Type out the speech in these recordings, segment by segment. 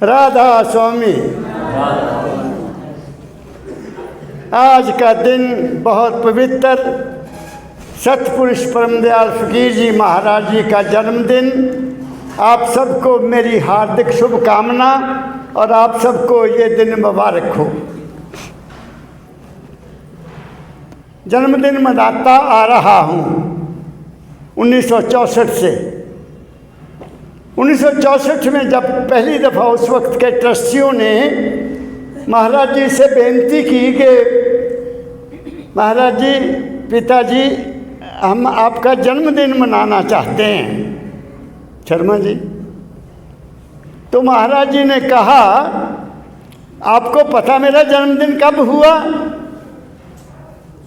राधा स्वामी। आज का दिन बहुत पवित्र, सतपुरुष परम दयाल फकीर जी महाराज जी का जन्मदिन। आप सबको मेरी हार्दिक शुभकामना और आप सबको ये दिन मुबारक हो। जन्मदिन मनाता आ रहा हूँ 1964 से। 1964 में जब पहली दफ़ा उस वक्त के ट्रस्टियों ने महाराज जी से बेनती की कि महाराज जी, पिताजी, हम आपका जन्मदिन मनाना चाहते हैं, शर्मा जी। तो महाराज जी ने कहा, आपको पता मेरा जन्मदिन कब हुआ?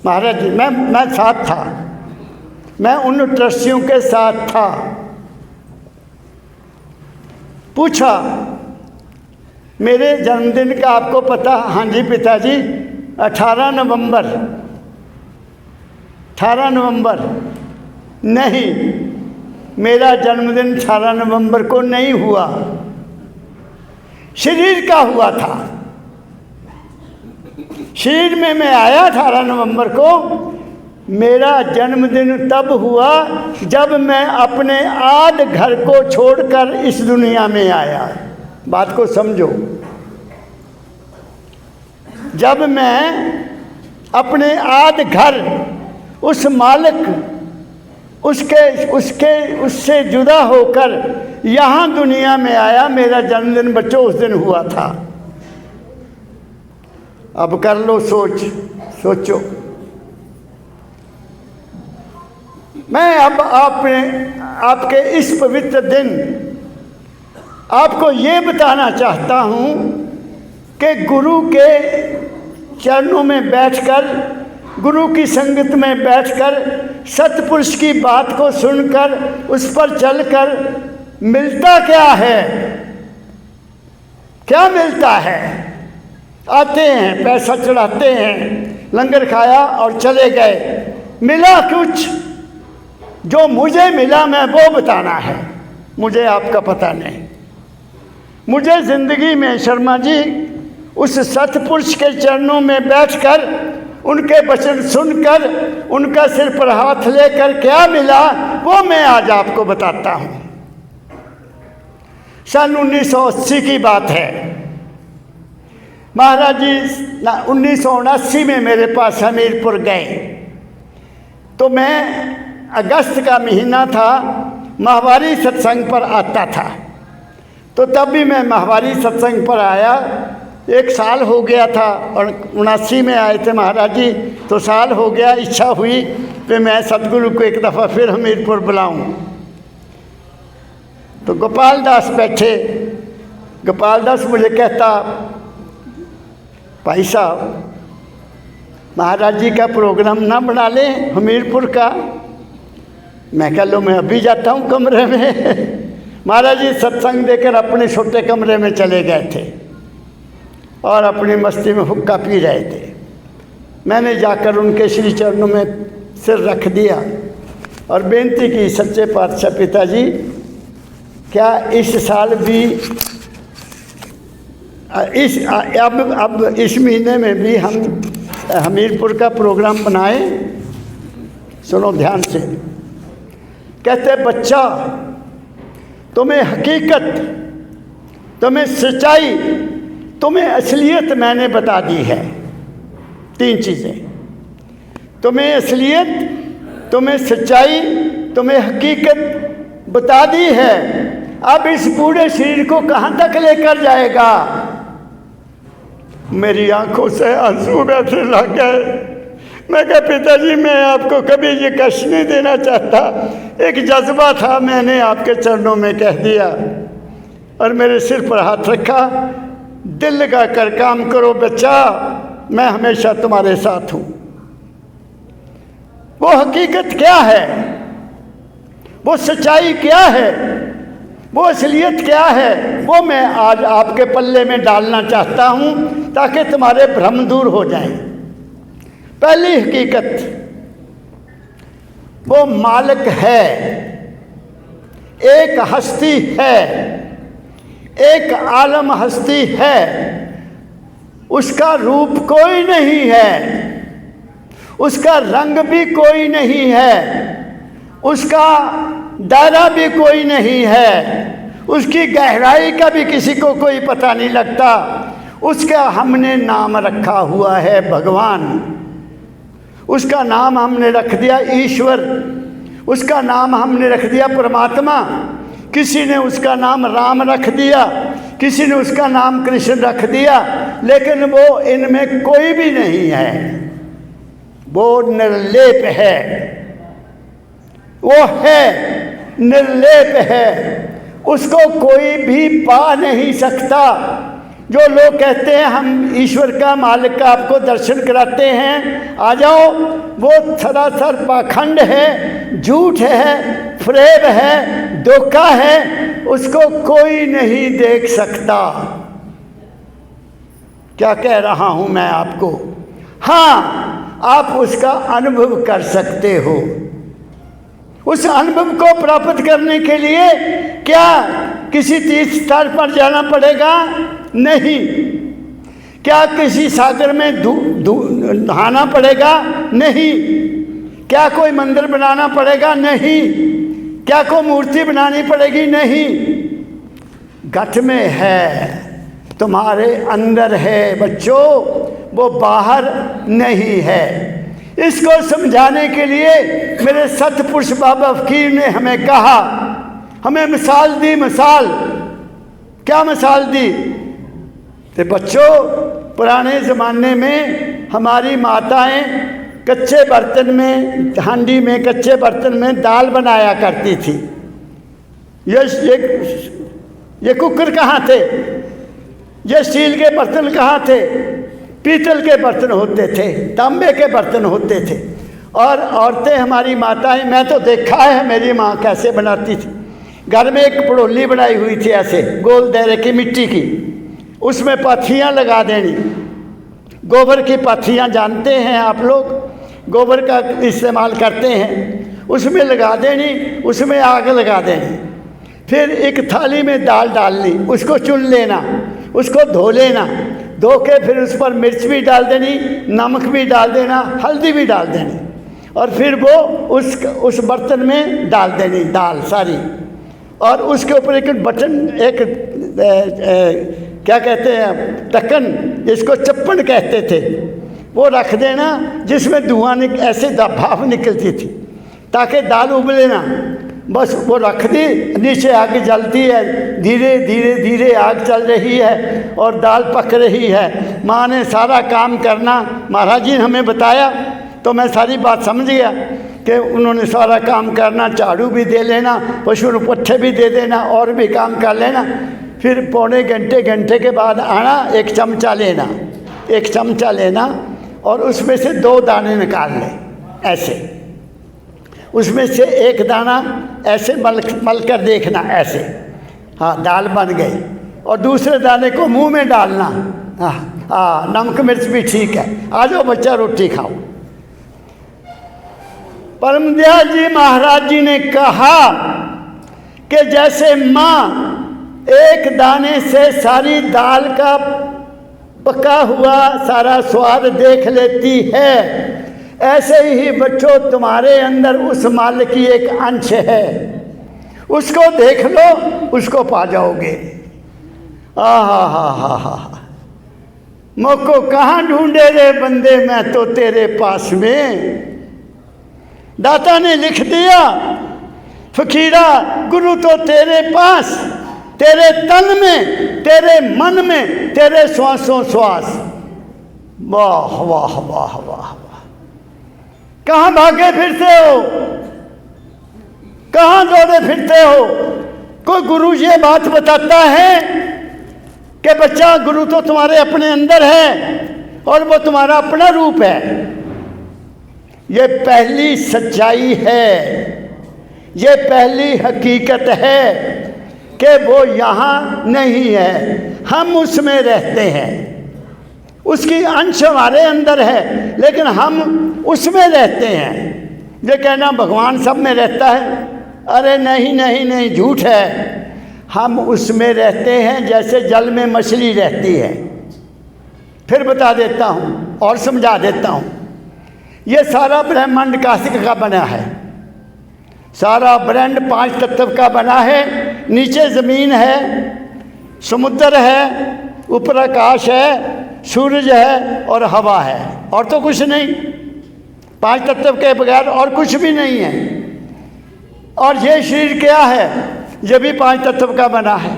महाराज जी, मैं साथ था, मैं उन ट्रस्टियों के साथ था। पूछा, मेरे जन्मदिन का आपको पता? हाँ जी पिताजी, 18 नवंबर। 18 नवंबर नहीं, मेरा जन्मदिन 18 नवंबर को नहीं हुआ, शरीर का हुआ था। शरीर में मैं आया 18 नवंबर को। मेरा जन्मदिन तब हुआ जब मैं अपने आद घर को छोड़कर इस दुनिया में आया। बात को समझो। जब मैं अपने आद घर, उस मालिक, उससे जुदा होकर यहाँ दुनिया में आया, मेरा जन्मदिन बच्चों उस दिन हुआ था। अब कर लो सोचो। मैं अब आपके इस पवित्र दिन आपको ये बताना चाहता हूँ कि गुरु के चरणों में बैठकर, गुरु की संगत में बैठकर, सतपुरुष की बात को सुनकर, उस पर चलकर मिलता क्या है? क्या मिलता है? आते हैं, पैसा चढ़ाते हैं, लंगर खाया और चले गए, मिला कुछ? जो मुझे मिला मैं वो बताना है, मुझे आपका पता नहीं। मुझे ज़िंदगी में शर्मा जी उस सतपुरुष के चरणों में बैठकर, उनके वचन सुनकर, उनका सिर पर हाथ लेकर क्या मिला वो मैं आज आपको बताता हूँ। सन 1980 की बात है। महाराज जी 1979 में मेरे पास हमीरपुर गए। तो मैं, अगस्त का महीना था, माहवारी सत्संग पर आता था। तो तब भी मैं माहवारी सत्संग पर आया। 1 साल हो गया था और 79 में आए थे महाराज जी, तो साल हो गया। इच्छा हुई कि मैं सतगुरु को एक दफ़ा फिर हमीरपुर बुलाऊं। तो गोपाल दास बैठे। गोपाल दास मुझे कहता, भाई साहब, महाराज जी का प्रोग्राम ना बना लें हमीरपुर का? मैं कह लो, मैं अभी जाता हूँ कमरे में। महाराज जी सत्संग देकर अपने छोटे कमरे में चले गए थे और अपनी मस्ती में हुक्का पी रहे थे। मैंने जाकर उनके श्री चरणों में सिर रख दिया और बेनती की, सच्चे पातशाह पिताजी, क्या इस साल भी अब इस महीने में भी हम हमीरपुर का प्रोग्राम बनाए? सुनो ध्यान से। कहते, बच्चा, तुम्हें हकीकत, तुम्हें सच्चाई, तुम्हें असलियत मैंने बता दी है। 3 चीज़ें, तुम्हें असलियत, तुम्हें सच्चाई, तुम्हें हकीकत बता दी है। अब इस बूढ़े शरीर को कहाँ तक लेकर जाएगा? मेरी आंखों से आंसू बहने लग गए। मैं कहा, पिताजी, मैं आपको कभी ये कष्ट नहीं देना चाहता, एक जज्बा था, मैंने आपके चरणों में कह दिया। और मेरे सिर पर हाथ रखा। दिल लगा कर काम करो बच्चा, मैं हमेशा तुम्हारे साथ हूँ। वो हकीकत क्या है? वो सच्चाई क्या है? वो असलियत क्या है? वो मैं आज आपके पल्ले में डालना चाहता हूँ ताकि तुम्हारे भ्रम दूर हो जाएं। पहली हकीकत, वो मालिक है, एक हस्ती है, एक आलम हस्ती है, उसका रूप कोई नहीं है, उसका रंग भी कोई नहीं है, उसका दायरा भी कोई नहीं है, उसकी गहराई का भी किसी को कोई पता नहीं लगता। उसका हमने नाम रखा हुआ है भगवान, उसका नाम हमने रख दिया ईश्वर, उसका नाम हमने रख दिया परमात्मा। किसी ने उसका नाम राम रख दिया, किसी ने उसका नाम कृष्ण रख दिया, लेकिन वो इनमें कोई भी नहीं है, वो निर्लेप है, वो है निर्लेप है, उसको कोई भी पा नहीं सकता। जो लोग कहते हैं हम ईश्वर का मालिक का आपको दर्शन कराते हैं, आ जाओ, वो सरासर पाखंड है, झूठ है, फ्रेब है, धोखा है, उसको कोई नहीं देख सकता। क्या कह रहा हूं मैं आपको? हाँ, आप उसका अनुभव कर सकते हो। उस अनुभव को प्राप्त करने के लिए क्या किसी तीर्थ स्थल पर जाना पड़ेगा? नहीं। क्या किसी सागर में नहाना पड़ेगा? नहीं। क्या कोई मंदिर बनाना पड़ेगा? नहीं। क्या कोई मूर्ति बनानी पड़ेगी? नहीं। घट में है, तुम्हारे अंदर है बच्चों, वो बाहर नहीं है। इसको समझाने के लिए मेरे सतपुरुष बाबा फकीर ने हमें कहा, हमें मिसाल दी। मिसाल क्या मिसाल दी? तो बच्चों, पुराने ज़माने में हमारी माताएं कच्चे बर्तन में, हांडी में, कच्चे बर्तन में दाल बनाया करती थी। ये कुकर कहाँ थे? ये स्टील के बर्तन कहाँ थे? पीतल के बर्तन होते थे, तांबे के बर्तन होते थे। और औरतें, हमारी माताएं, मैं तो देखा है मेरी माँ कैसे बनाती थी। घर में एक पड़ोली बनाई हुई थी ऐसे गोल दायरे की मिट्टी की, उसमें पाथियाँ लगा देनी, गोबर की पाथियाँ जानते हैं आप लोग, गोबर का इस्तेमाल करते हैं, उसमें लगा देनी, उसमें आग लगा देनी। फिर एक थाली में दाल डालनी, उसको चुन लेना, उसको धो लेना, धो के फिर उस पर मिर्च भी डाल देनी, नमक भी डाल देना, हल्दी भी डाल देनी, और फिर वो उस बर्तन में डाल देनी दाल सारी। और उसके ऊपर एक बटन, एक क्या कहते हैं, ढक्कन, जिसको चप्पन कहते थे, वो रख देना, जिसमें धुआं ऐसे भाप निकलती थी ताकि दाल उबले ना। बस वो रख दी, नीचे आग जलती है, धीरे धीरे धीरे आग चल रही है और दाल पक रही है। माँ ने सारा काम करना, महाराज जी ने हमें बताया तो मैं सारी बात समझ गया कि उन्होंने सारा काम करना, झाड़ू भी दे लेना, पशु पट्ठे भी दे देना, और भी काम कर लेना। फिर पौने घंटे के बाद आना, एक चमचा लेना और उसमें से 2 दाने निकाल लें ऐसे, उसमें से एक दाना ऐसे मल कर देखना ऐसे, हाँ दाल बन गई, और दूसरे दाने को मुंह में डालना। हाँ, नमक मिर्च भी ठीक है, आ जाओ बच्चा रोटी खाओ। परमदयाल जी महाराज जी ने कहा कि जैसे माँ एक दाने से सारी दाल का पका हुआ सारा स्वाद देख लेती है, ऐसे ही बच्चों तुम्हारे अंदर उस माल की एक अंश है, उसको देख लो, उसको पा जाओगे। हा मोको कहाँ ढूंढे रे बंदे, मैं तो तेरे पास में। दाता ने लिख दिया, फकीरा गुरु तो तेरे पास, तेरे तन में, तेरे मन में, तेरे श्वासों श्वास। वाह वाह वाह वाह, कहाँ भागे फिरते हो, कहाँ दौड़े फिरते हो? कोई गुरु ये बात बताता है कि बच्चा गुरु तो तुम्हारे अपने अंदर है और वो तुम्हारा अपना रूप है। ये पहली सच्चाई है, ये पहली हकीकत है कि वो यहाँ नहीं है, हम उसमें रहते हैं। उसकी अंश हमारे अंदर है, लेकिन हम उसमें रहते हैं। ये कहना भगवान सब में रहता है, अरे नहीं नहीं नहीं, झूठ है। हम उसमें रहते हैं जैसे जल में मछली रहती है। फिर बता देता हूँ और समझा देता हूँ। ये सारा ब्रह्मांड काष्ठ का बना है, सारा ब्रह्मांड 5 तत्व का बना है। नीचे ज़मीन है, समुद्र है, ऊपर आकाश है, सूरज है और हवा है, और तो कुछ नहीं। 5 तत्व के बगैर और कुछ भी नहीं है। और ये शरीर क्या है? ये भी 5 तत्व का बना है।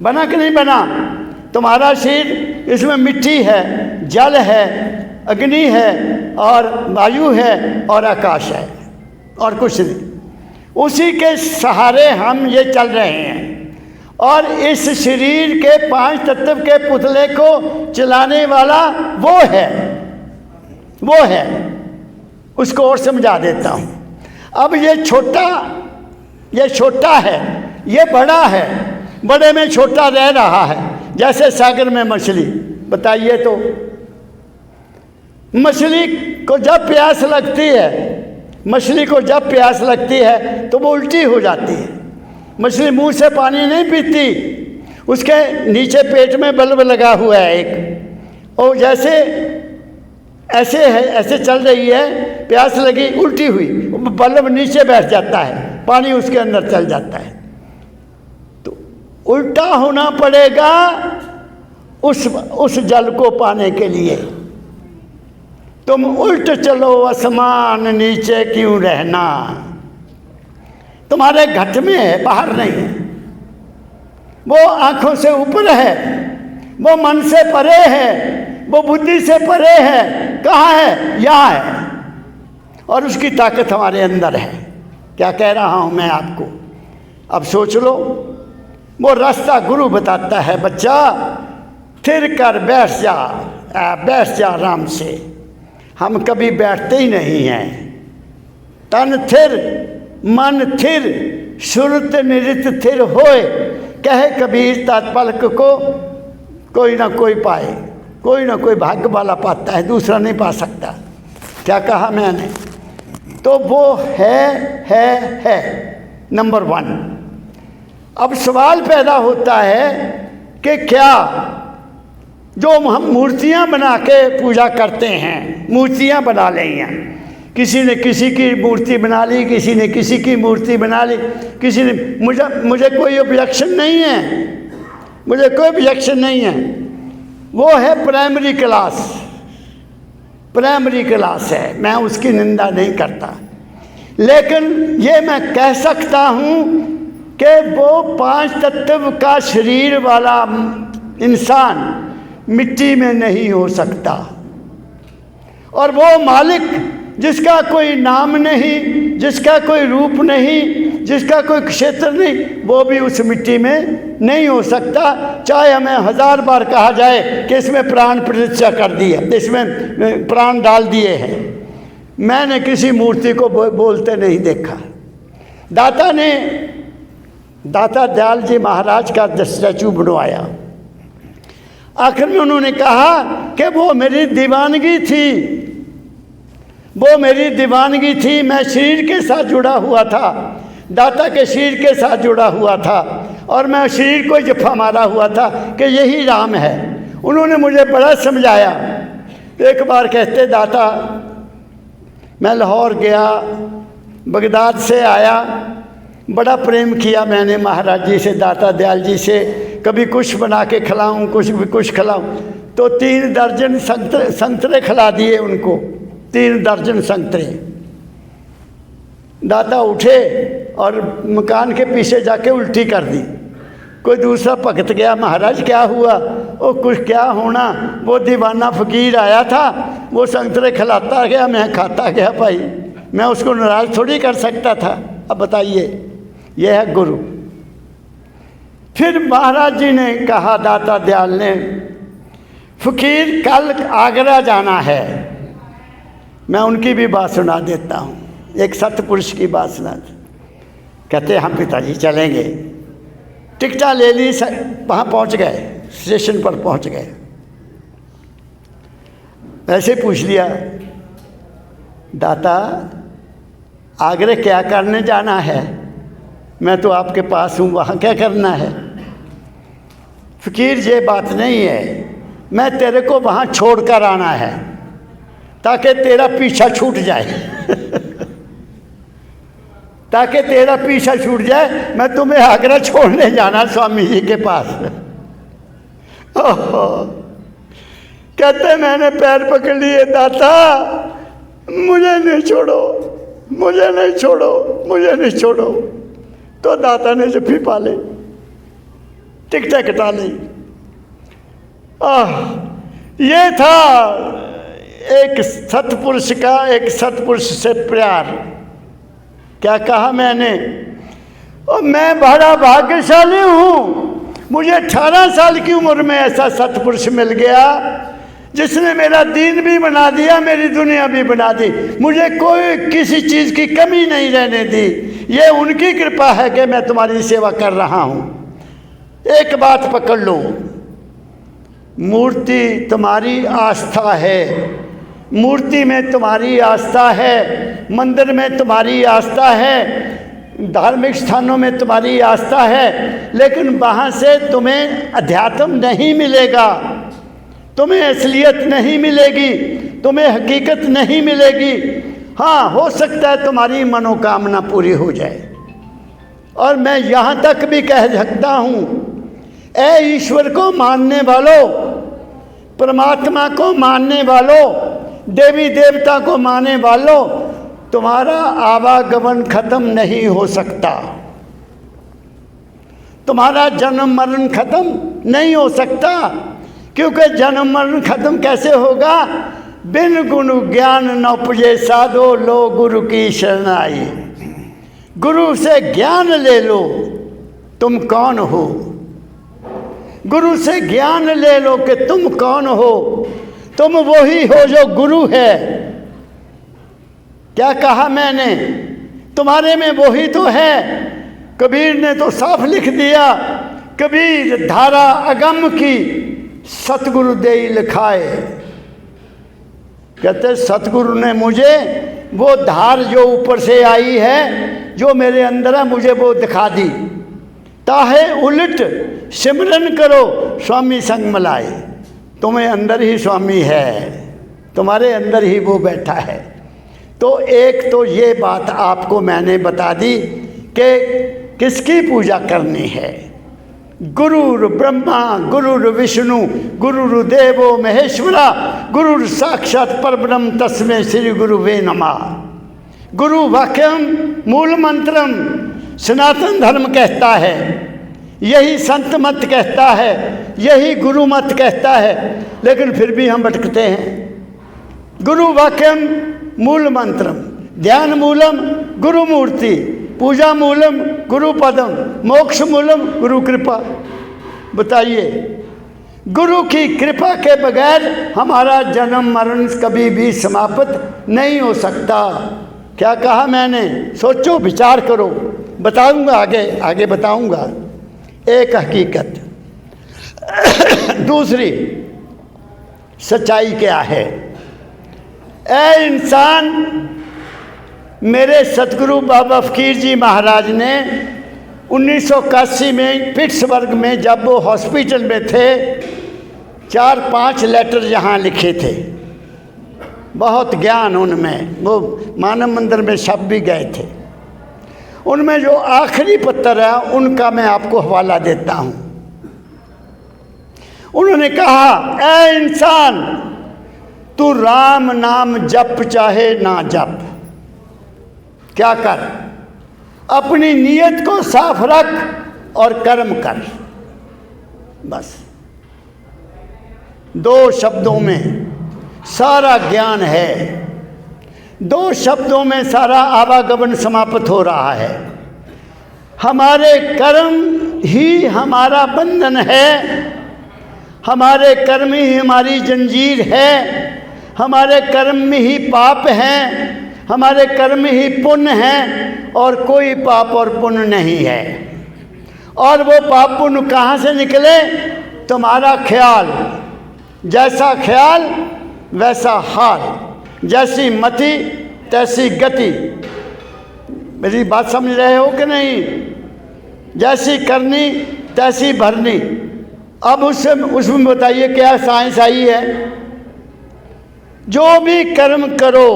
बना कि नहीं बना? तुम्हारा शरीर, इसमें मिट्टी है, जल है, अग्नि है और वायु है और आकाश है, और कुछ नहीं। उसी के सहारे हम ये चल रहे हैं। और इस शरीर के 5 तत्व के पुतले को चलाने वाला वो है। उसको और समझा देता हूँ। अब ये छोटा है, ये बड़ा है, बड़े में छोटा रह रहा है, जैसे सागर में मछली। बताइए तो, मछली को जब प्यास लगती है तो वो उल्टी हो जाती है। मछली मुंह से पानी नहीं पीती, उसके नीचे पेट में बल्ब लगा हुआ है एक, और जैसे ऐसे चल रही है, प्यास लगी, उल्टी हुई, बल्ब नीचे बैठ जाता है, पानी उसके अंदर चल जाता है। तो उल्टा होना पड़ेगा उस जल को पाने के लिए। तुम उल्ट चलो आसमान नीचे क्यों रहना। तुम्हारे घट में है, बाहर नहीं है। वो आंखों से ऊपर है, वो मन से परे है, वो बुद्धि से परे है। कहाँ है? यहाँ है। और उसकी ताकत हमारे अंदर है। क्या कह रहा हूँ मैं आपको? अब सोच लो। वो रास्ता गुरु बताता है, बच्चा थिर कर बैठ जा आराम से। हम कभी बैठते ही नहीं हैं। तन थिर मन थिर सुरत निरित थिर होए, कहे कबीर तत्पलक को कोई ना कोई पाए। कोई ना कोई भाग्य वाला पाता है, दूसरा नहीं पा सकता। क्या कहा मैंने? तो वो है नंबर 1। अब सवाल पैदा होता है कि क्या जो हम मूर्तियां बना के पूजा करते हैं, मूर्तियां बना ली हैं, किसी ने किसी की मूर्ति बना ली, किसी ने किसी की मूर्ति बना ली, किसी ने मुझे कोई ऑब्जेक्शन नहीं है, मुझे कोई ऑब्जेक्शन नहीं है। वो है प्राइमरी क्लास है, मैं उसकी निंदा नहीं करता। लेकिन ये मैं कह सकता हूँ कि वो 5 तत्व का शरीर वाला इंसान मिट्टी में नहीं हो सकता। और वो मालिक जिसका कोई नाम नहीं, जिसका कोई रूप नहीं, जिसका कोई क्षेत्र नहीं, वो भी उस मिट्टी में नहीं हो सकता। चाहे हमें 1000 बार कहा जाए कि इसमें प्राण प्रतिष्ठा कर दी है, इसमें प्राण डाल दिए हैं। मैंने किसी मूर्ति को बोलते नहीं देखा। दाता दयाल जी महाराज का स्टैचू बनवाया। आखिर में उन्होंने कहा कि वो मेरी दीवानगी थी, मैं शरीर के साथ जुड़ा हुआ था, दाता के शरीर के साथ जुड़ा हुआ था, और मैं शरीर को जफा मारा हुआ था कि यही राम है। उन्होंने मुझे बड़ा समझाया। एक बार कहते, दाता मैं लाहौर गया, बगदाद से आया, बड़ा प्रेम किया मैंने महाराज जी से, दाता दयाल जी से। कभी कुछ बना के खिलाऊँ, कुछ खिलाऊँ, तो 3 दर्जन संतरे खिला दिए उनको, 3 दर्जन संतरे। दाता उठे और मकान के पीछे जाके उल्टी कर दी। कोई दूसरा भगत गया, महाराज क्या हुआ? वो कुछ क्या होना, वो दीवाना फकीर आया था, वो संतरे खिलाता गया, मैं खाता गया। भाई मैं उसको नाराज थोड़ी कर सकता था। अब बताइए, यह है गुरु। फिर महाराज जी ने कहा, दाता दयाल ने, फकीर कल आगरा जाना है। मैं उनकी भी बात सुना देता हूँ, एक सतपुरुष की बात सुना। कहते हम पिताजी चलेंगे। टिकटा ले ली, वहाँ पहुँच गए, स्टेशन पर पहुँच गए। ऐसे पूछ लिया, दाता आगरे क्या करने जाना है? मैं तो आपके पास हूँ, वहाँ क्या करना है? फ़कीर ये बात नहीं है, मैं तेरे को वहाँ छोड़ कर आना है ताकि तेरा पीछा छूट जाए ताकि तेरा पीछा छूट जाए। मैं तुम्हें आगरा छोड़ने जाना स्वामी जी के पास। कहते मैंने पैर पकड़ लिए, दाता मुझे नहीं छोड़ो, मुझे नहीं छोड़ो, मुझे नहीं छोड़ो। तो दाता ने जफ्फी पा ली, टिकटें कटा ली। ये था एक सतपुरुष का, एक सतपुरुष से प्यार। क्या कहा मैंने? और मैं बड़ा भाग्यशाली हूँ, मुझे 18 साल की उम्र में ऐसा सतपुरुष मिल गया जिसने मेरा दीन भी बना दिया, मेरी दुनिया भी बना दी, मुझे कोई किसी चीज़ की कमी नहीं रहने दी। ये उनकी कृपा है कि मैं तुम्हारी सेवा कर रहा हूँ। एक बात पकड़ लो, मूर्ति तुम्हारी आस्था है, मूर्ति में तुम्हारी आस्था है, मंदिर में तुम्हारी आस्था है, धार्मिक स्थानों में तुम्हारी आस्था है, लेकिन वहाँ से तुम्हें अध्यात्म नहीं मिलेगा, तुम्हें असलियत नहीं मिलेगी, तुम्हें हकीकत नहीं मिलेगी। हाँ, हो सकता है तुम्हारी मनोकामना पूरी हो जाए। और मैं यहाँ तक भी कह सकता हूँ, ऐ ईश्वर को मानने वालों, परमात्मा को मानने वालों, देवी देवता को मानने वालों, तुम्हारा आवागमन खत्म नहीं हो सकता, तुम्हारा जन्म मरण खत्म नहीं हो सकता। क्योंकि जन्म मरण खत्म कैसे होगा? बिन गुण ज्ञान न उपजे साधो, लो गुरु की शरणाई। गुरु से ज्ञान ले लो, तुम कौन हो। गुरु से ज्ञान ले लो कि तुम कौन हो, तुम वही हो जो गुरु है। क्या कहा मैंने? तुम्हारे में वही तो है। कबीर ने तो साफ लिख दिया, कबीर धारा अगम की सतगुरु देई लिखाए। कहते सतगुरु ने मुझे वो धार जो ऊपर से आई है, जो मेरे अंदर है, मुझे वो दिखा दी। ताहे उलट सिमरन करो स्वामी संग मिलाए। तुम्हें अंदर ही स्वामी है, तुम्हारे अंदर ही वो बैठा है। तो एक तो ये बात आपको मैंने बता दी कि किसकी पूजा करनी है। गुरुर ब्रह्मा गुरुर विष्णु गुरुर देवो महेश्वरा गुरुर साक्षात परब्रह्म तस्मै श्री गुरुवे नमः। गुरु वाक्यम मूल मंत्रम सनातन धर्म कहता है, यही संत मत कहता है, यही गुरु मत कहता है, लेकिन फिर भी हम भटकते हैं। गुरु वाक्यम मूल मंत्रम, ध्यान मूलम गुरु मूर्ति, पूजा मूलम गुरु पदम, मोक्ष मूलम गुरु कृपा। बताइए, गुरु की कृपा के बगैर हमारा जन्म मरण कभी भी समाप्त नहीं हो सकता। क्या कहा मैंने? सोचो, विचार करो, बताऊंगा आगे बताऊंगा। एक हकीकत। दूसरी सच्चाई क्या है? ऐ इंसान, मेरे सतगुरु बाबा फ़कीर जी महाराज ने 1981 में पिट्सबर्ग में जब वो हॉस्पिटल में थे, 4-5 लेटर यहाँ लिखे थे। बहुत ज्ञान उनमें, वो मानव मंदिर में सब भी गए थे। उनमें जो आखिरी पत्र है उनका मैं आपको हवाला देता हूँ। उन्होंने कहा, ऐ इंसान, तू राम नाम जप चाहे ना जप, क्या कर, अपनी नीयत को साफ रख और कर्म कर। बस 2 शब्दों में सारा ज्ञान है, 2 शब्दों में सारा आवागमन समाप्त हो रहा है। हमारे कर्म ही हमारा बंधन है, हमारे कर्म ही हमारी जंजीर है, हमारे कर्म में ही पाप हैं, हमारे कर्म ही पुण्य हैं, और कोई पाप और पुण्य नहीं है। और वो पाप पुण्य कहाँ से निकले? तुम्हारा ख्याल, जैसा ख्याल वैसा हाल, जैसी मति तैसी गति। मेरी बात समझ रहे हो कि नहीं? जैसी करनी तैसी भरनी। अब उसमें बताइए क्या साइंस आई है। जो भी कर्म करो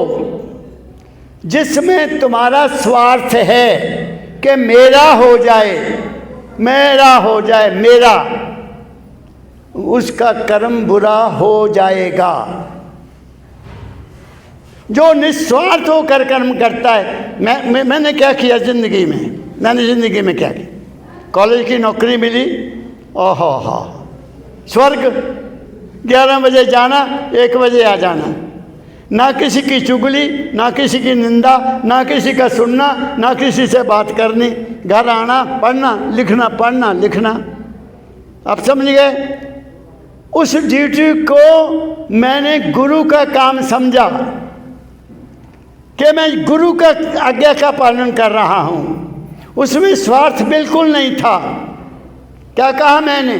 जिसमें तुम्हारा स्वार्थ है कि मेरा हो जाए, मेरा हो जाए, मेरा, उसका कर्म बुरा हो जाएगा। जो निस्वार्थ होकर कर्म करता है, मैंने क्या किया ज़िंदगी में, मैंने ज़िंदगी में क्या किया, कॉलेज की नौकरी मिली, ओहो हो, स्वर्ग, 11 बजे जाना, 1 बजे आ जाना, ना किसी की चुगली, ना किसी की निंदा, ना किसी का सुनना, ना किसी से बात करनी, घर आना, पढ़ना लिखना, पढ़ना लिखना। आप समझ गए। उस ड्यूटी को मैंने गुरु का काम समझा कि मैं गुरु का आज्ञा का पालन कर रहा हूँ। उसमें स्वार्थ बिल्कुल नहीं था। क्या कहा मैंने,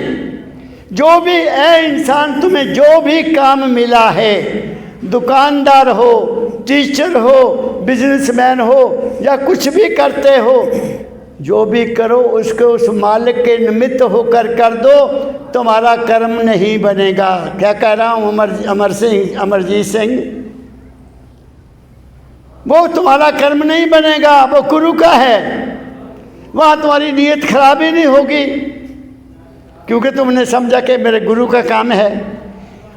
जो भी इंसान तुम्हें जो भी काम मिला है, दुकानदार हो, टीचर हो, बिजनेसमैन हो या कुछ भी करते हो, जो भी करो उसको उस मालिक के निमित्त होकर कर दो, तुम्हारा कर्म नहीं बनेगा। क्या कह रहा हूँ अमरजीत सिंह, वो तुम्हारा कर्म नहीं बनेगा, वो गुरु का है। वहाँ तुम्हारी नीयत खराब ही नहीं होगी, क्योंकि तुमने समझा कि मेरे गुरु का काम है।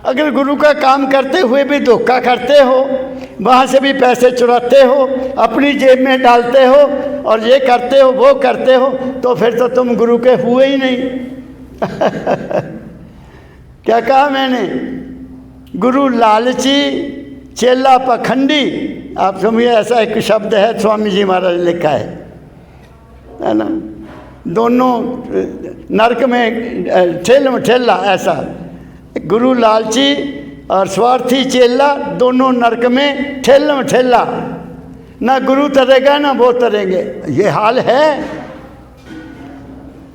अगर गुरु का काम करते हुए भी धोखा करते हो, वहाँ से भी पैसे चुराते हो, अपनी जेब में डालते हो और ये करते हो वो करते हो, तो फिर तो तुम गुरु के हुए ही नहीं। क्या कहा मैंने, गुरु लालची चेला पखंडी। आप समझिए, ऐसा एक शब्द है, स्वामी जी महाराज लिखा है ना, दोनों नरक में ठेला, ऐसा गुरु लालची और स्वार्थी चेला, दोनों नरक में ठेला। ना गुरु तरेगा ना वो तरेंगे, ये हाल है।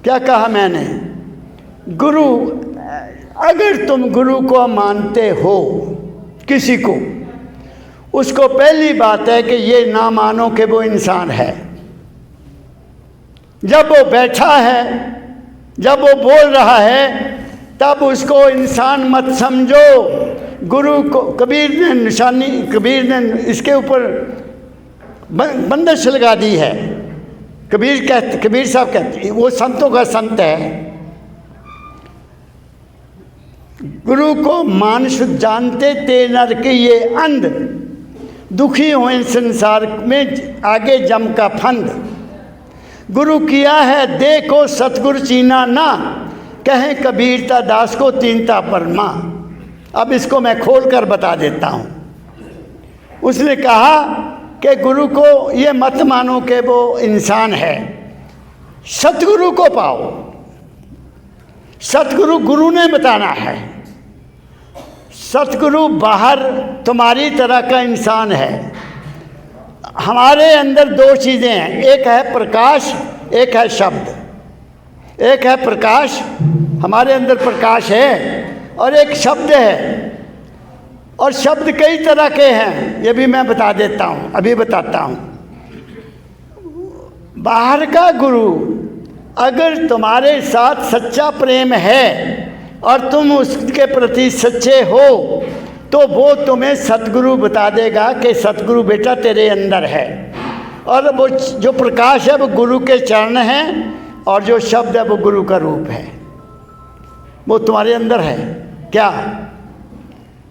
क्या कहा मैंने, गुरु, अगर तुम गुरु को मानते हो किसी को, उसको पहली बात है कि ये ना मानो कि वो इंसान है। जब वो बैठा है, जब वो बोल रहा है, तब उसको इंसान मत समझो। गुरु को कबीर ने इसके ऊपर बंदिश लगा दी है। कबीर साहब कहते, वो संतों का संत है। गुरु को मानुष जानते ते नर के ये अंध, दुखी हुए संसार में आगे जम का फंद। गुरु किया है देखो सतगुरु चीना ना, कहें कबीरता दास को तीनता परमा। अब इसको मैं खोल कर बता देता हूँ। उसने कहा कि गुरु को ये मत मानो कि वो इंसान है, सतगुरु को पाओ। सतगुरु गुरु ने बताना है। सतगुरु बाहर तुम्हारी तरह का इंसान है। हमारे अंदर 2 चीज़ें हैं, एक है प्रकाश, एक है शब्द। एक है प्रकाश, हमारे अंदर प्रकाश है, और एक शब्द है। और शब्द कई तरह के हैं, ये भी मैं बता देता हूँ, अभी बताता हूँ। बाहर का गुरु अगर तुम्हारे साथ सच्चा प्रेम है और तुम उसके प्रति सच्चे हो, तो वो तुम्हें सतगुरु बता देगा कि सतगुरु बेटा तेरे अंदर है। और वो जो प्रकाश है वो गुरु के चरण हैं, और जो शब्द है वो गुरु का रूप है, वो तुम्हारे अंदर है। क्या?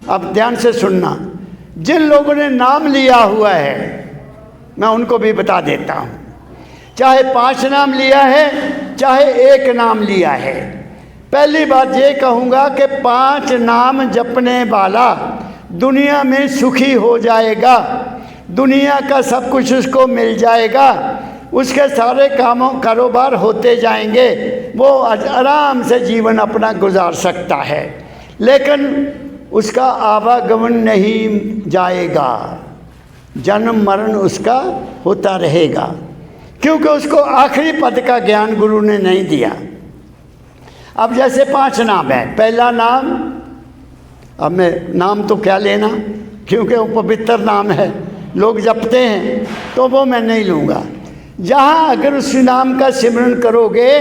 अब ध्यान से सुनना। जिन लोगों ने नाम लिया हुआ है, मैं उनको भी बता देता हूँ। चाहे 5 नाम लिया है, चाहे 1 नाम लिया है, पहली बात ये कहूँगा कि 5 नाम जपने वाला दुनिया में सुखी हो जाएगा। दुनिया का सब कुछ उसको मिल जाएगा, उसके सारे कारोबार होते जाएंगे, वो आराम से जीवन अपना गुजार सकता है। लेकिन उसका आवागमन नहीं जाएगा, जन्म मरण उसका होता रहेगा, क्योंकि उसको आखिरी पद का ज्ञान गुरु ने नहीं दिया। अब जैसे 5 नाम है। पहला नाम, अब मैं नाम तो क्या लेना, क्योंकि वो पवित्र नाम है, लोग जपते हैं, तो वो मैं नहीं लूँगा। जहाँ अगर उस नाम का सिमरन करोगे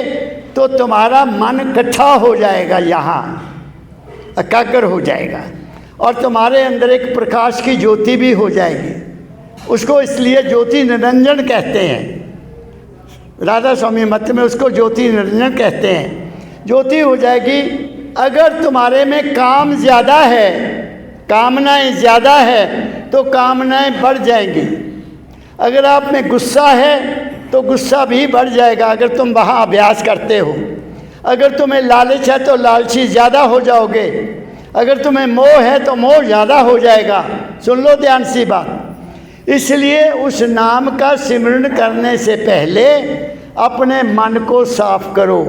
तो तुम्हारा मन इकट्ठा हो जाएगा, यहाँ एकाग्र हो जाएगा और तुम्हारे अंदर एक प्रकाश की ज्योति भी हो जाएगी। उसको इसलिए ज्योति निरंजन कहते हैं, राधा स्वामी मत में उसको ज्योति निरंजन कहते हैं। ज्योति हो जाएगी। अगर तुम्हारे में काम ज़्यादा है, कामनाएं ज़्यादा है तो कामनाएं बढ़ जाएंगी। अगर आप में गुस्सा है तो गुस्सा भी बढ़ जाएगा अगर तुम वहाँ अभ्यास करते हो। अगर तुम्हें लालच है तो लालची ज़्यादा हो जाओगे। अगर तुम्हें मोह है तो मोह ज़्यादा हो जाएगा। सुन लो ध्यान से बात। इसलिए उस नाम का सिमरन करने से पहले अपने मन को साफ करो,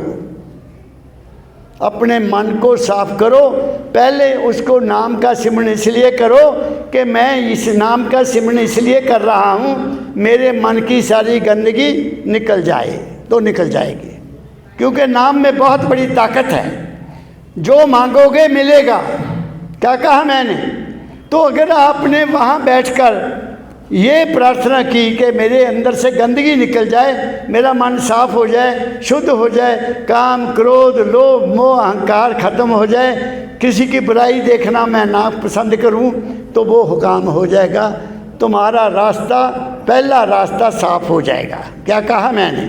अपने मन को साफ करो। पहले उसको नाम का सिमरन इसलिए करो कि मैं इस नाम का सिमरन इसलिए कर रहा हूँ, मेरे मन की सारी गंदगी निकल जाए तो निकल जाएगी। क्योंकि नाम में बहुत बड़ी ताकत है, जो मांगोगे मिलेगा। क्या कहा मैंने? तो अगर आपने वहाँ बैठकर ये प्रार्थना की कि मेरे अंदर से गंदगी निकल जाए, मेरा मन साफ हो जाए, शुद्ध हो जाए, काम क्रोध लोभ मोह अहंकार खत्म हो जाए, किसी की बुराई देखना मैं ना पसंद करूं, तो वो काम हो जाएगा। तुम्हारा रास्ता, पहला रास्ता साफ हो जाएगा। क्या कहा मैंने?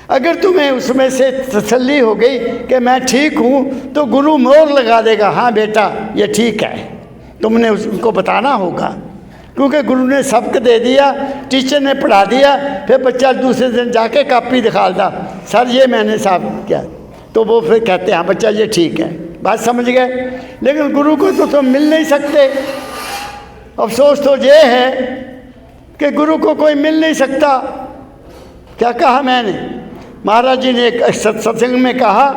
अगर तुम्हें उसमें से तसल्ली हो गई कि मैं ठीक हूँ, तो गुरु मोहर लगा देगा, हाँ बेटा ये ठीक है। तुमने उसको बताना होगा, क्योंकि गुरु ने सबक दे दिया, टीचर ने पढ़ा दिया, फिर बच्चा दूसरे दिन जाके कॉपी दिखाता, सर ये मैंने साफ किया, तो वो फिर कहते हैं हाँ बच्चा ये ठीक है। बात समझ गए? लेकिन गुरु को तो तुम मिल नहीं सकते। अफसोस तो ये है कि गुरु को कोई मिल नहीं सकता। क्या कहा मैंने? महाराज जी ने एक सत्संग में कहा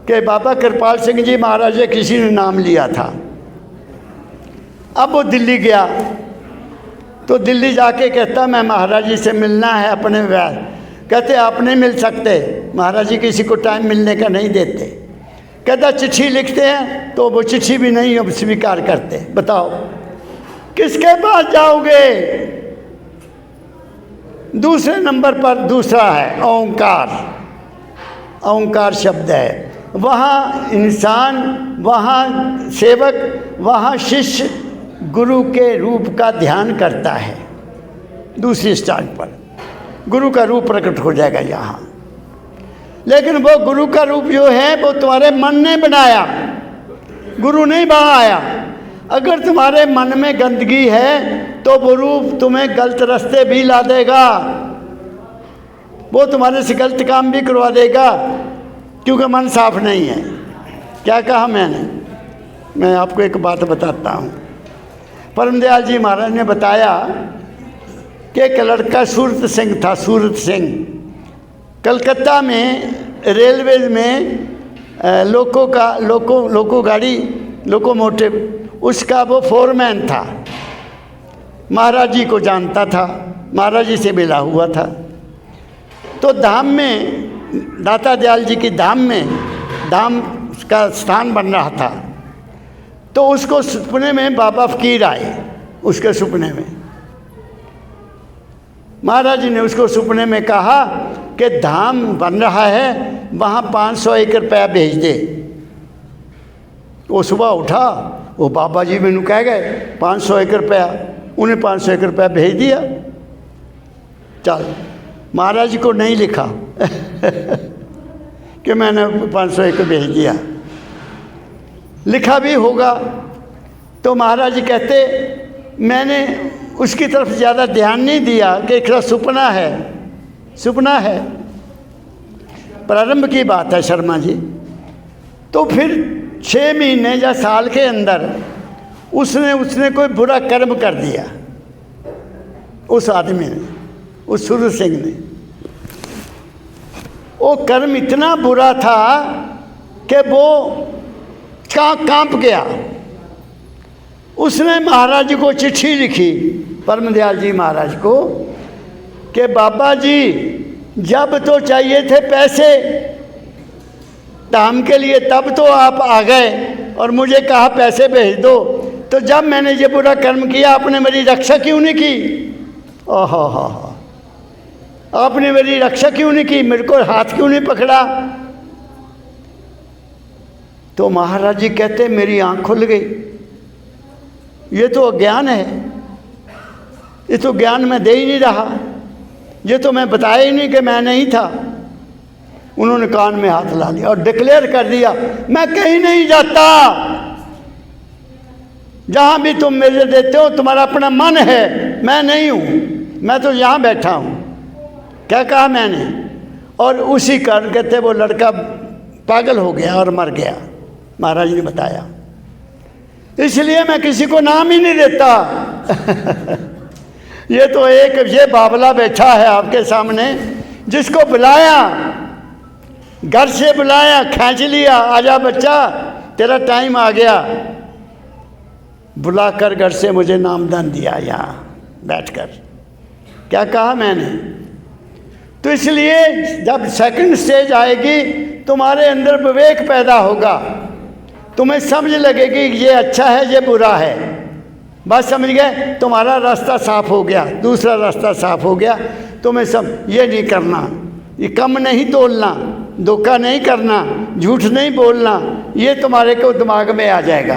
कि बाबा कृपाल सिंह जी महाराज जी किसी ने नाम लिया था। अब वो दिल्ली गया, तो दिल्ली जाके कहता मैं महाराज जी से मिलना है अपने व्यवहार। कहते आप नहीं मिल सकते, महाराज जी किसी को टाइम मिलने का नहीं देते। कहता चिट्ठी लिखते हैं, तो वो चिट्ठी भी नहीं अब स्वीकार करते। बताओ किसके पास जाओगे? दूसरे नंबर पर दूसरा है ओंकार। ओंकार शब्द है, वहाँ इंसान, वहाँ सेवक, वहाँ शिष्य गुरु के रूप का ध्यान करता है। दूसरी स्थान पर गुरु का रूप प्रकट हो जाएगा यहाँ। लेकिन वो गुरु का रूप जो है वो तुम्हारे मन ने बनाया, गुरु नहीं बनाया। अगर तुम्हारे मन में गंदगी है तो वो रूप तुम्हें गलत रास्ते भी ला देगा, वो तुम्हारे से गलत काम भी करवा देगा, क्योंकि मन साफ नहीं है। क्या कहा मैंने? मैं आपको एक बात बताता हूँ। परमदयाल जी महाराज ने बताया कि एक लड़का सूरत सिंह था। सूरत सिंह कलकत्ता में रेलवे में लोको गाड़ी लोकोमोटिव, उसका वो फोरमैन था। महाराज जी को जानता था, महाराज जी से मिला हुआ था। तो धाम में, दाता दयाल जी की धाम में, धाम का स्थान बन रहा था। तो उसको सपने में बाबा फकीर आए। उसके सपने में महाराज जी ने उसको सपने में कहा कि धाम बन रहा है, वहाँ 500 एकड़ रुपया भेज दे। वो सुबह उठा, वो बाबा जी मैनू कह गए 500 एकड़ रुपया। उन्हें 500 एकड़ रुपया भेज दिया। चल, महाराज जी को नहीं लिखा कि मैंने 500 एकड़ भेज दिया। लिखा भी होगा तो महाराज जी कहते मैंने उसकी तरफ ज़्यादा ध्यान नहीं दिया कि एक सपना है, सपना है, प्रारंभ की बात है शर्मा जी। तो फिर 6 महीने या साल के अंदर उसने कोई बुरा कर्म कर दिया, उस आदमी ने, उस सूरत सिंह ने। वो कर्म इतना बुरा था कि वो कांप गया। उसने महाराज जी को चिट्ठी लिखी, परमदयाल जी महाराज को, कि बाबा जी जब तो चाहिए थे पैसे धाम के लिए, तब तो आप आ गए और मुझे कहा पैसे भेज दो। तो जब मैंने ये बुरा कर्म किया, आपने मेरी रक्षा क्यों नहीं की? ओहो, आपने मेरी रक्षा क्यों नहीं की, मेरे को हाथ क्यों नहीं पकड़ा? तो महाराज जी कहते मेरी आंख खुल गई, ये तो अज्ञान है, ये तो ज्ञान मैं दे ही नहीं रहा, ये तो मैं बताया ही नहीं कि मैं नहीं था। उन्होंने कान में हाथ ला लिया और डिक्लेयर कर दिया, मैं कहीं नहीं जाता, जहां भी तुम मेरे देते हो तुम्हारा अपना मन है, मैं नहीं हूं, मैं तो यहां बैठा हूं। क्या कहा मैंने? और उसी कारण कहते वो लड़का पागल हो गया और मर गया, महाराज ने बताया। इसलिए मैं किसी को नाम ही नहीं देता। ये तो एक ये बावला बैठा है आपके सामने, जिसको बुलाया, घर से बुलाया, खींच लिया, आजा बच्चा तेरा टाइम आ गया, बुलाकर घर से मुझे नामदान दिया यहाँ बैठकर। क्या कहा मैंने? तो इसलिए जब सेकंड स्टेज आएगी तुम्हारे अंदर विवेक पैदा होगा, तुम्हें समझ लगेगी ये अच्छा है ये बुरा है, बात समझ गए? तुम्हारा रास्ता साफ हो गया, दूसरा रास्ता साफ हो गया। तुम्हें सब ये नहीं करना, ये कम नहीं तोलना, धोखा नहीं करना, झूठ नहीं बोलना, ये तुम्हारे को दिमाग में आ जाएगा,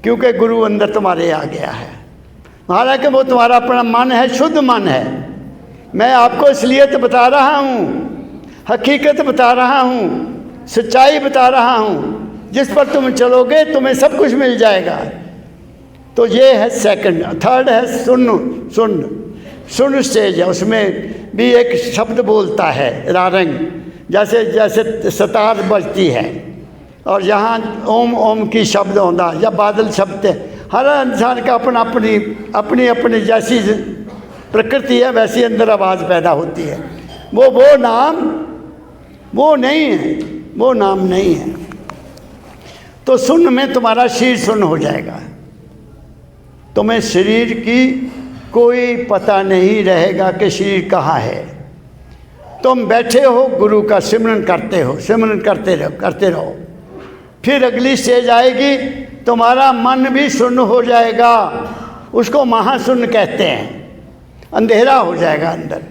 क्योंकि गुरु अंदर तुम्हारे आ गया है। हालांकि वो तुम्हारा अपना मन है, शुद्ध मन है। मैं आपको इसलिए तो बता रहा हूँ, हकीकत बता रहा हूँ, सच्चाई बता रहा हूँ, जिस पर तुम चलोगे तुम्हें सब कुछ मिल जाएगा। तो ये है सेकंड। थर्ड है सुन स्टेज है, उसमें भी एक शब्द बोलता है रारंग, जैसे जैसे सतार बजती है और यहाँ ओम ओम की शब्द होता या बादल शब्द। हर इंसान का अपनी अपनी जैसी प्रकृति है वैसी अंदर आवाज़ पैदा होती है। वो नाम वो नहीं है, वो नाम नहीं है। तो सुन में तुम्हारा शरीर सुन हो जाएगा, तुम्हें शरीर की कोई पता नहीं रहेगा कि शरीर कहाँ है। तुम बैठे हो, गुरु का सिमरन करते हो, सिमरन करते रहो। फिर अगली स्टेज आएगी, तुम्हारा मन भी सुन्न हो जाएगा, उसको महाशून्य कहते हैं, अंधेरा हो जाएगा अंदर।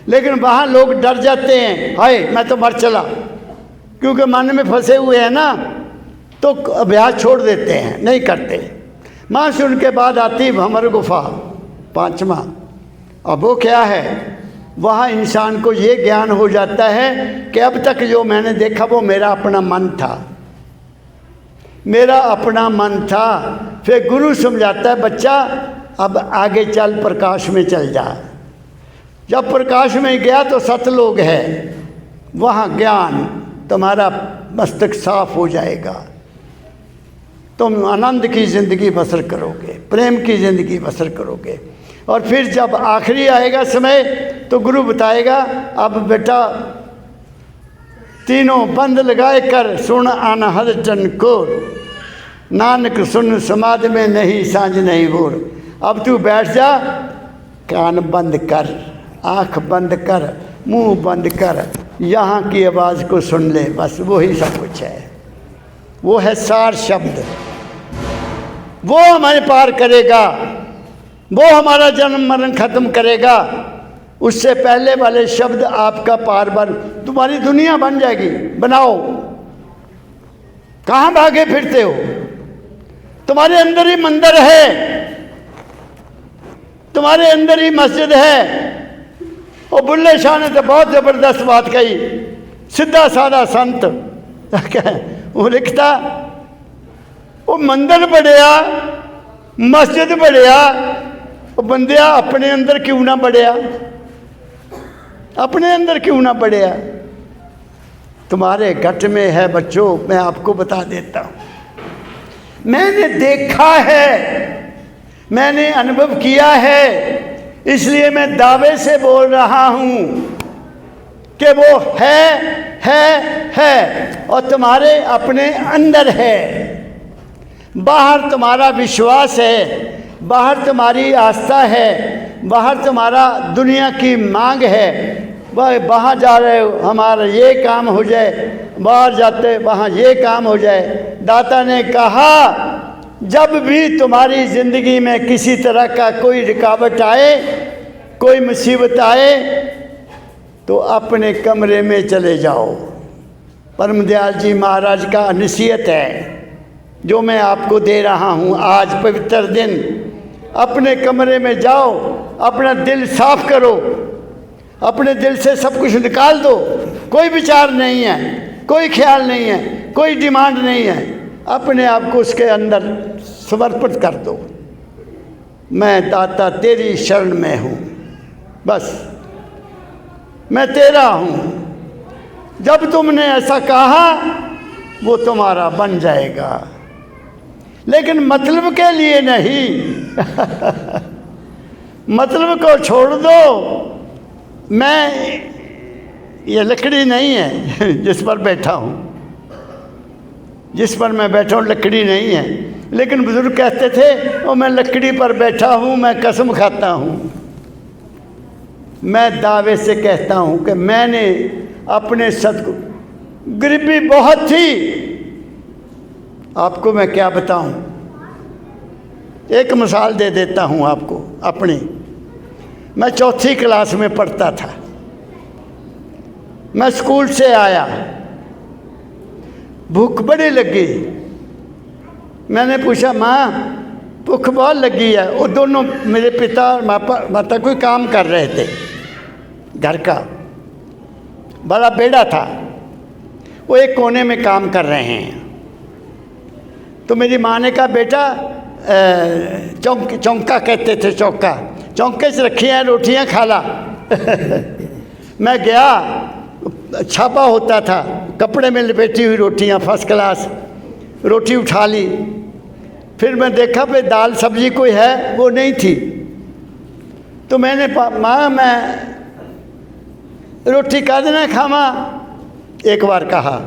लेकिन वहाँ लोग डर जाते हैं, हाय मैं तो मर चला, क्योंकि मन में फंसे हुए हैं ना, तो अभ्यास छोड़ देते हैं, नहीं करते। महाशून्य के बाद आती भंवर गुफा, पांचवा। अब वो क्या है? वहाँ इंसान को ये ज्ञान हो जाता है कि अब तक जो मैंने देखा वो मेरा अपना मन था, मेरा अपना मन था। फिर गुरु समझाता है, बच्चा अब आगे चल, प्रकाश में चल जा। जब प्रकाश में गया तो सतलोक है, वहाँ ज्ञान, तुम्हारा मस्तक साफ हो जाएगा, तुम आनंद की ज़िंदगी बसर करोगे, प्रेम की ज़िंदगी बसर करोगे। और फिर जब आखिरी आएगा समय तो गुरु बताएगा, अब बेटा तीनों बंद लगाए कर सुन अनहद जन को, नानक सुन समाधि में नहीं सांझ नहीं भोर। अब तू बैठ जा, कान बंद कर, आँख बंद कर, मुंह बंद कर, यहाँ की आवाज़ को सुन ले, बस वही सब कुछ है। वो है सार शब्द, वो हमारे पार करेगा, वो हमारा जन्म मरण खत्म करेगा। उससे पहले वाले शब्द आपका पार बन, तुम्हारी दुनिया बन जाएगी। बनाओ, कहाँ भागे फिरते हो? तुम्हारे अंदर ही मंदिर है, तुम्हारे अंदर ही मस्जिद है। और बुल्ले शाह ने तो बहुत ज़बरदस्त बात कही, सीधा साधा संत वो लिखता, वो मंदिर बढ़िया, मस्जिद बढ़िया, वो बंदिया अपने अंदर क्यों ना बढ़िया, अपने अंदर क्यों ना बढ़िया। तुम्हारे घट में है बच्चों, मैं आपको बता देता हूँ, मैंने देखा है, मैंने अनुभव किया है, इसलिए मैं दावे से बोल रहा हूँ कि वो है और तुम्हारे अपने अंदर है। बाहर तुम्हारा विश्वास है, बाहर तुम्हारी आस्था है, बाहर तुम्हारा दुनिया की मांग है। वह बाहर जा रहे हो, हमारा ये काम हो जाए, बाहर जाते वहाँ ये काम हो जाए। दाता ने कहा, जब भी तुम्हारी ज़िंदगी में किसी तरह का कोई रुकावट आए, कोई मुसीबत आए, तो अपने कमरे में चले जाओ। परमदयाल जी महाराज का नसीहत है जो मैं आपको दे रहा हूँ आज पवित्र दिन। अपने कमरे में जाओ, अपना दिल साफ करो, अपने दिल से सब कुछ निकाल दो। कोई विचार नहीं है, कोई ख्याल नहीं है, कोई डिमांड नहीं है। अपने आप को उसके अंदर समर्पित कर दो। मैं दाता तेरी शरण में हूँ, बस मैं तेरा हूँ। जब तुमने ऐसा कहा वो तुम्हारा बन जाएगा, लेकिन मतलब के लिए नहीं। मतलब को छोड़ दो। मैं ये लकड़ी नहीं है जिस पर बैठा हूँ, जिस पर मैं बैठा हूँ लकड़ी नहीं है। लेकिन बुजुर्ग कहते थे और मैं लकड़ी पर बैठा हूँ, मैं कसम खाता हूँ। मैं दावे से कहता हूँ कि मैंने अपने सदगुरु, गरीबी बहुत थी, आपको मैं क्या बताऊँ। एक मिसाल दे देता हूँ आपको अपनी। मैं चौथी क्लास में पढ़ता था। मैं स्कूल से आया, भूख बड़ी लगी। मैंने पूछा माँ भूख बहुत लगी है। वो दोनों मेरे पिता और माता कोई काम कर रहे थे घर का, बड़ा बेड़ा था, वो एक कोने में काम कर रहे हैं। तो मेरी माँ ने कहा बेटा चौंका कहते थे, चौंके से रखी हैं रोटियां खा ला। मैं गया, छापा होता था, कपड़े में लपेटी हुई रोटियां फर्स्ट क्लास, रोटी उठा ली। फिर मैं देखा भाई दाल सब्जी कोई है, वो नहीं थी। तो मैंने माँ मैं रोटी का देना खावा, एक बार कहा।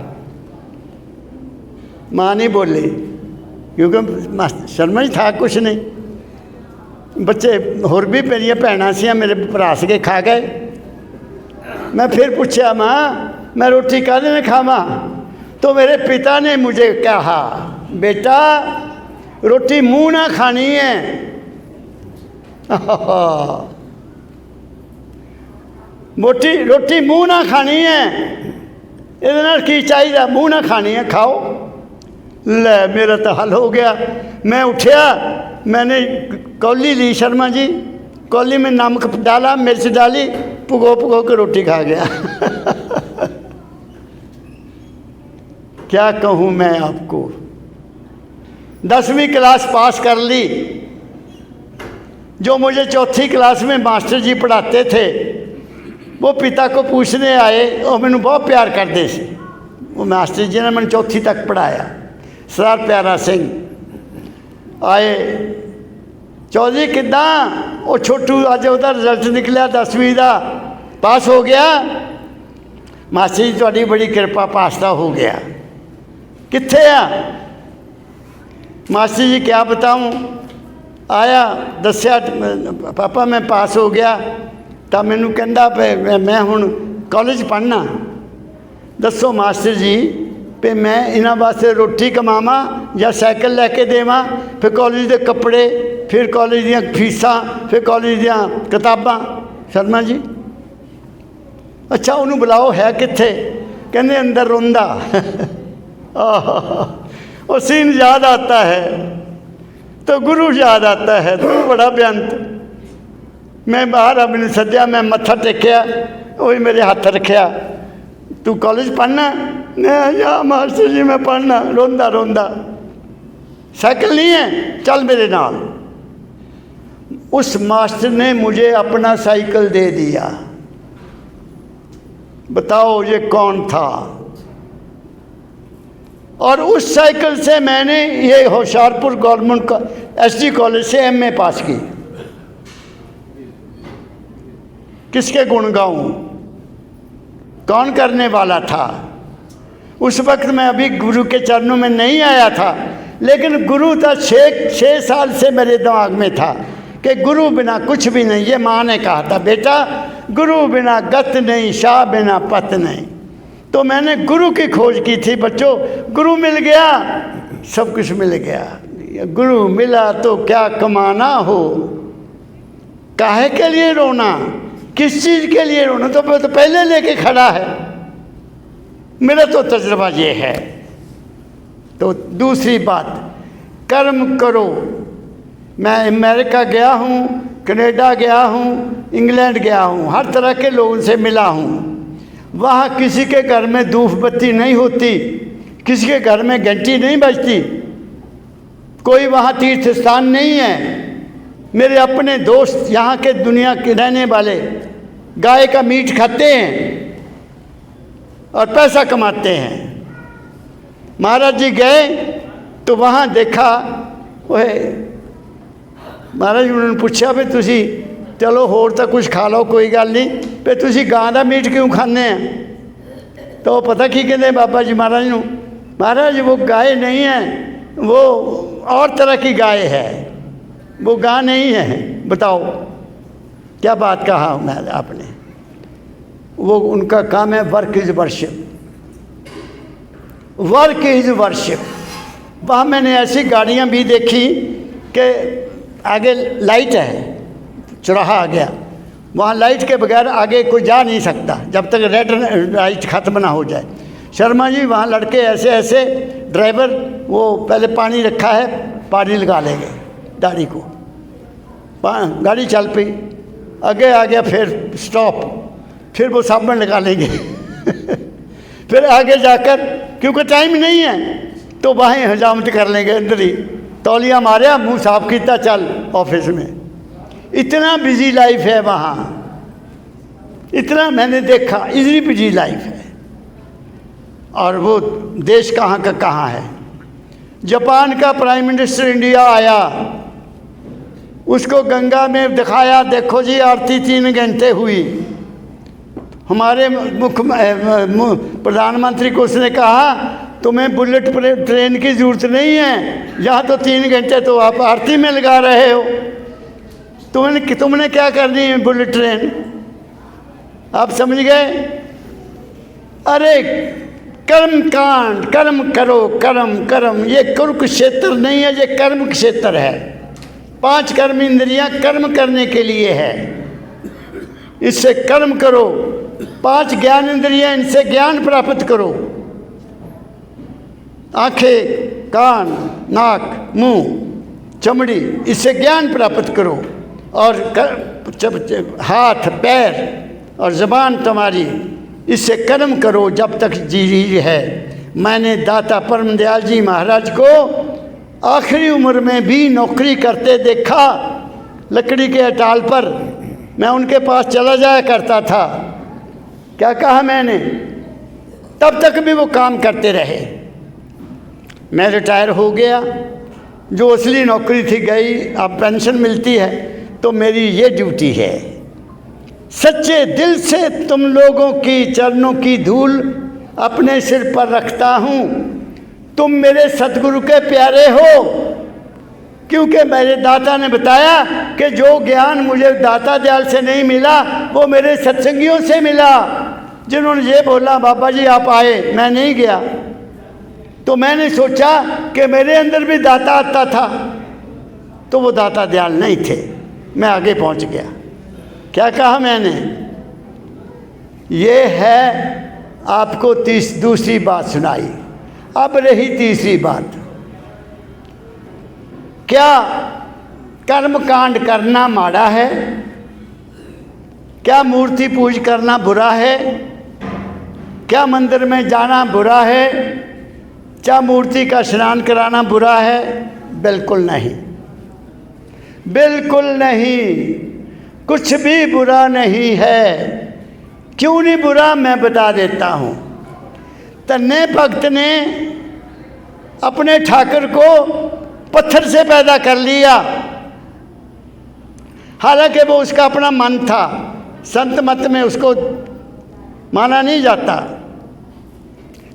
माँ नहीं बोली क्योंकि शर्मा ही था कुछ नहीं। बच्चे होर भी मेरिया भैन से मेरे भरा सके खा गए। मैं फिर पूछा माँ मैं रोटी का देना खावा। तो मेरे पिता ने मुझे कहा बेटा रोटी मुँह ना खानी है। रोटी मुँह ना खानी है, ये की चाहिए, मुँह ना खानी है, खाओ। ले मेरा तो हल हो गया। मैं उठा, मैंने कौली ली शर्मा जी, कौली में नमक डाला, मिर्च डाली, पुगो के रोटी खा गया। क्या कहूँ मैं आपको। 10वीं क्लास पास कर ली। जो मुझे चौथी क्लास में मास्टर जी पढ़ाते थे वो पिता को पूछने आए और मैंने बहुत प्यार करते थे। वो मास्टर जी ने मैंने चौथी तक पढ़ाया, सरदार प्यारा सिंह आए। चौधरी किदा वो छोटू अज वह रिजल्ट निकलिया 10वीं का, पास हो गया। मास्टर जी थोड़ी बड़ी कृपा, पास तो हो गया। कित्थे आ मास्टर जी क्या बताऊँ। आया दस्या पापा मैं पास हो गया। तो मैनू कहता मैं हुण कॉलेज पढ़ना। दसो मास्टर जी पे मैं इन्हां वास्ते रोटी कमावां या साइकिल लैके देवां, फिर कॉलेज के कपड़े, फिर कॉलेज दियां फीसां, फिर कॉलेज दियां किताबां। शर्मा जी अच्छा उन्होंने बुलाओ, है कित्थे? कहंदे अंदर रोंदा। वो सीन याद आता है तो गुरु याद आता है। तू बड़ा बेअंत। मैं बाहर अपने सद्या, मैं मत्था टेकिया, वही मेरे हाथ रखिया, तू कॉलेज पढ़ना? नहीं या मास्टर जी मैं पढ़ना। रोंदा रोंदा, साइकिल नहीं है, चल मेरे नाल। उस मास्टर ने मुझे अपना साइकिल दे दिया। बताओ ये कौन था? और उस साइकिल से मैंने ये होशियारपुर गवर्नमेंट एसडी कॉलेज से एमए पास की। किसके गुण गाऊं? कौन करने वाला था? उस वक्त मैं अभी गुरु के चरणों में नहीं आया था, लेकिन गुरु था 6 साल से मेरे दिमाग में था कि गुरु बिना कुछ भी नहीं। ये माँ ने कहा था बेटा गुरु बिना गत नहीं, शाह बिना पत नहीं। तो मैंने गुरु की खोज की थी बच्चों। गुरु मिल गया, सब कुछ मिल गया। गुरु मिला तो क्या कमाना हो, काहे के लिए रोना, किस चीज़ के लिए रोना, तो पहले लेके खड़ा है। मेरा तो तजुर्बा ये है। तो दूसरी बात, कर्म करो। मैं अमेरिका गया हूँ, कनाडा गया हूँ, इंग्लैंड गया हूँ, हर तरह के लोगों से मिला हूँ। वहाँ किसी के घर में धूप बत्ती नहीं होती, किसी के घर में घंटी नहीं बजती, कोई वहाँ तीर्थ स्थान नहीं है। मेरे अपने दोस्त यहाँ के दुनिया के रहने वाले गाय का मीट खाते हैं और पैसा कमाते हैं। महाराज जी गए तो वहाँ देखा, वह महाराज उन्होंने पूछा भी तुसी चलो होर तो कुछ खा लो कोई गल नहीं, भी तुसी गां का मीट क्यों खाने हैं? तो पता की कहते बाबा जी महाराज नूं, महाराज वो गाय नहीं है, वो और तरह की गाय है, वो गां नहीं है। बताओ क्या बात कहा मैं आपने। वो उनका काम है work is worship, work is worship. वहाँ मैंने ऐसी गाड़ियाँ भी देखी कि आगे लाइट है, चौराहा आ गया, वहाँ लाइट के बगैर आगे कोई जा नहीं सकता जब तक रेड लाइट ख़त्म ना हो जाए। शर्मा जी वहाँ लड़के ऐसे ऐसे, ड्राइवर वो पहले पानी रखा है, पानी लगा लेंगे गाड़ी को, गाड़ी चल पई, आगे आ गया फिर स्टॉप, फिर वो साबुन लगा लेंगे फिर आगे जाकर क्योंकि टाइम नहीं है तो वहाँ हजामत कर लेंगे, अंदर ही तौलिया मारा, मुँह साफ किया, चल ऑफिस में। इतना बिजी लाइफ है वहाँ, इतना मैंने देखा, इतनी बिजी लाइफ है। और वो देश कहाँ का कहाँ है। जापान का प्राइम मिनिस्टर इंडिया आया, उसको गंगा में दिखाया, देखो जी आरती 3 घंटे हुई। हमारे प्रधानमंत्री को उसने कहा तुम्हें बुलेट ट्रेन की ज़रूरत नहीं है, यहाँ तो 3 घंटे तो आप आरती में लगा रहे हो, तुमने क्या करनी है बुलेट ट्रेन। आप समझ गए। अरे कर्म कांड, कर्म करो, कर्म कर्म, ये कुरुक्षेत्र नहीं है, ये कर्म क्षेत्र है। 5 कर्म इंद्रियां कर्म करने के लिए है, इससे कर्म करो। 5 ज्ञान इंद्रियां, इनसे ज्ञान प्राप्त करो। आंखें, कान, नाक, मुंह, चमड़ी, इससे ज्ञान प्राप्त करो। और हाथ, पैर और ज़बान तुम्हारी, इससे कर्म करो जब तक जी है। मैंने दाता परम दयाल जी महाराज को आखिरी उम्र में भी नौकरी करते देखा, लकड़ी के अटाल पर। मैं उनके पास चला जाया करता था। क्या कहा मैंने, तब तक भी वो काम करते रहे। मैं रिटायर हो गया, जो असली नौकरी थी गई, अब पेंशन मिलती है, तो मेरी ये ड्यूटी है। सच्चे दिल से तुम लोगों की चरणों की धूल अपने सिर पर रखता हूँ। तुम मेरे सतगुरु के प्यारे हो, क्योंकि मेरे दाता ने बताया कि जो ज्ञान मुझे दाता दयाल से नहीं मिला वो मेरे सत्संगियों से मिला, जिन्होंने ये बोला बाबा जी आप आए, मैं नहीं गया। तो मैंने सोचा कि मेरे अंदर भी दाता आता था, तो वो दाता दयाल नहीं थे, मैं आगे पहुंच गया। क्या कहा मैंने, ये है आपको दूसरी बात सुनाई। अब रही तीसरी बात, क्या कर्म कांड करना माड़ा है? क्या मूर्ति पूज करना बुरा है? क्या मंदिर में जाना बुरा है? क्या मूर्ति का स्नान कराना बुरा है? बिल्कुल नहीं, बिल्कुल नहीं, कुछ भी बुरा नहीं है। क्यों नहीं बुरा, मैं बता देता हूँ। तन्ने भक्त ने अपने ठाकुर को पत्थर से पैदा कर लिया, हालांकि वो उसका अपना मन था, संत मत में उसको माना नहीं जाता,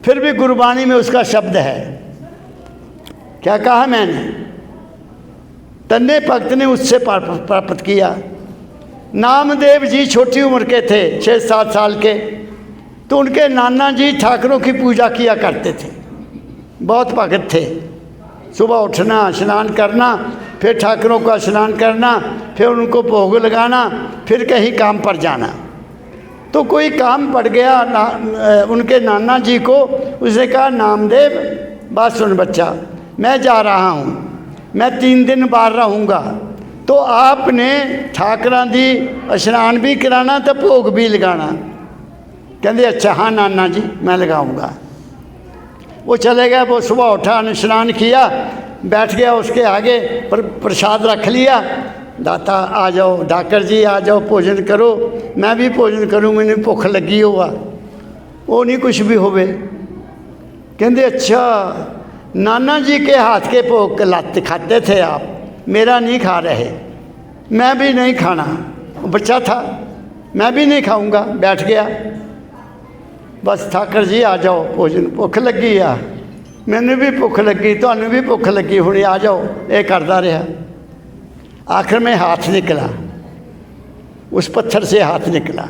फिर भी गुरबाणी में उसका शब्द है। क्या कहा मैंने, तन्ने भक्त ने उससे प्राप्त किया। नामदेव जी छोटी उम्र के थे, 6-7 साल के, तो उनके नाना जी ठाकुरों की पूजा किया करते थे, बहुत भगत थे। सुबह उठना, स्नान करना फिर ठाकुरों का स्नान करना, फिर उनको भोग लगाना, फिर कहीं काम पर जाना। तो कोई काम पड़ गया उनके नाना जी को। उसने कहा, नामदेव बात सुन बच्चा, मैं जा रहा हूँ, मैं 3 दिन बाहर रहूँगा, तो आपने ठाकरां दी स्नान भी कराना तो भोग भी लगाना। कहते अच्छा हाँ नाना जी मैं लगाऊंगा। वो चले गए। वो सुबह उठा, स्नान किया, बैठ गया उसके आगे, प्रसाद रख लिया। दाता आ जाओ, डाकर जी आ जाओ, भोजन करो, मैं भी भोजन करूँ, मैंने भुख लगी हुआ। वो नहीं कुछ भी होवे। कहते अच्छा नाना जी के हाथ के भोग लाते खाते थे आप, मेरा नहीं खा रहे, मैं भी नहीं खाना। बच्चा था, मैं भी नहीं खाऊंगा। बैठ गया। बस ठाकर जी आ जाओ, भोजन भुख लगी आ, मैंने भी भुख लगी, तुहानू भी भुख लगी, हुणे आ जाओ। ये करता रहा। आखिर में हाथ निकला, उस पत्थर से हाथ निकला।